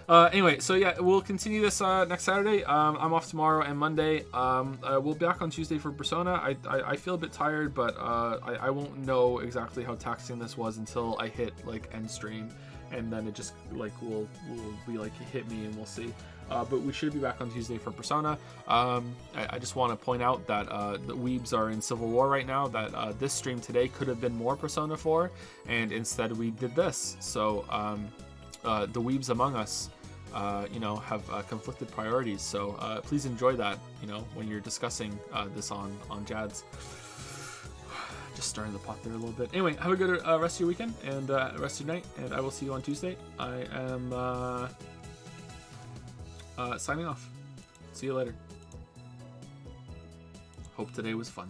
Anyway, so yeah, we'll continue this next Saturday. I'm off tomorrow and Monday. We'll be back on Tuesday for Persona. I feel a bit tired, but I won't know exactly how taxing this was until I hit like end stream, and then it just like will be like hit me and we'll see. But we should be back on Tuesday for Persona. I just want to point out that the weebs are in civil war right now, that this stream today could have been more Persona 4, and instead we did this. So the weebs among us have conflicted priorities. So please enjoy that, when you're discussing this on Jads. Just stirring the pot there a little bit. Anyway, have a good rest of your weekend and rest of your night, and I will see you on Tuesday. I am signing off. See you later. Hope today was fun.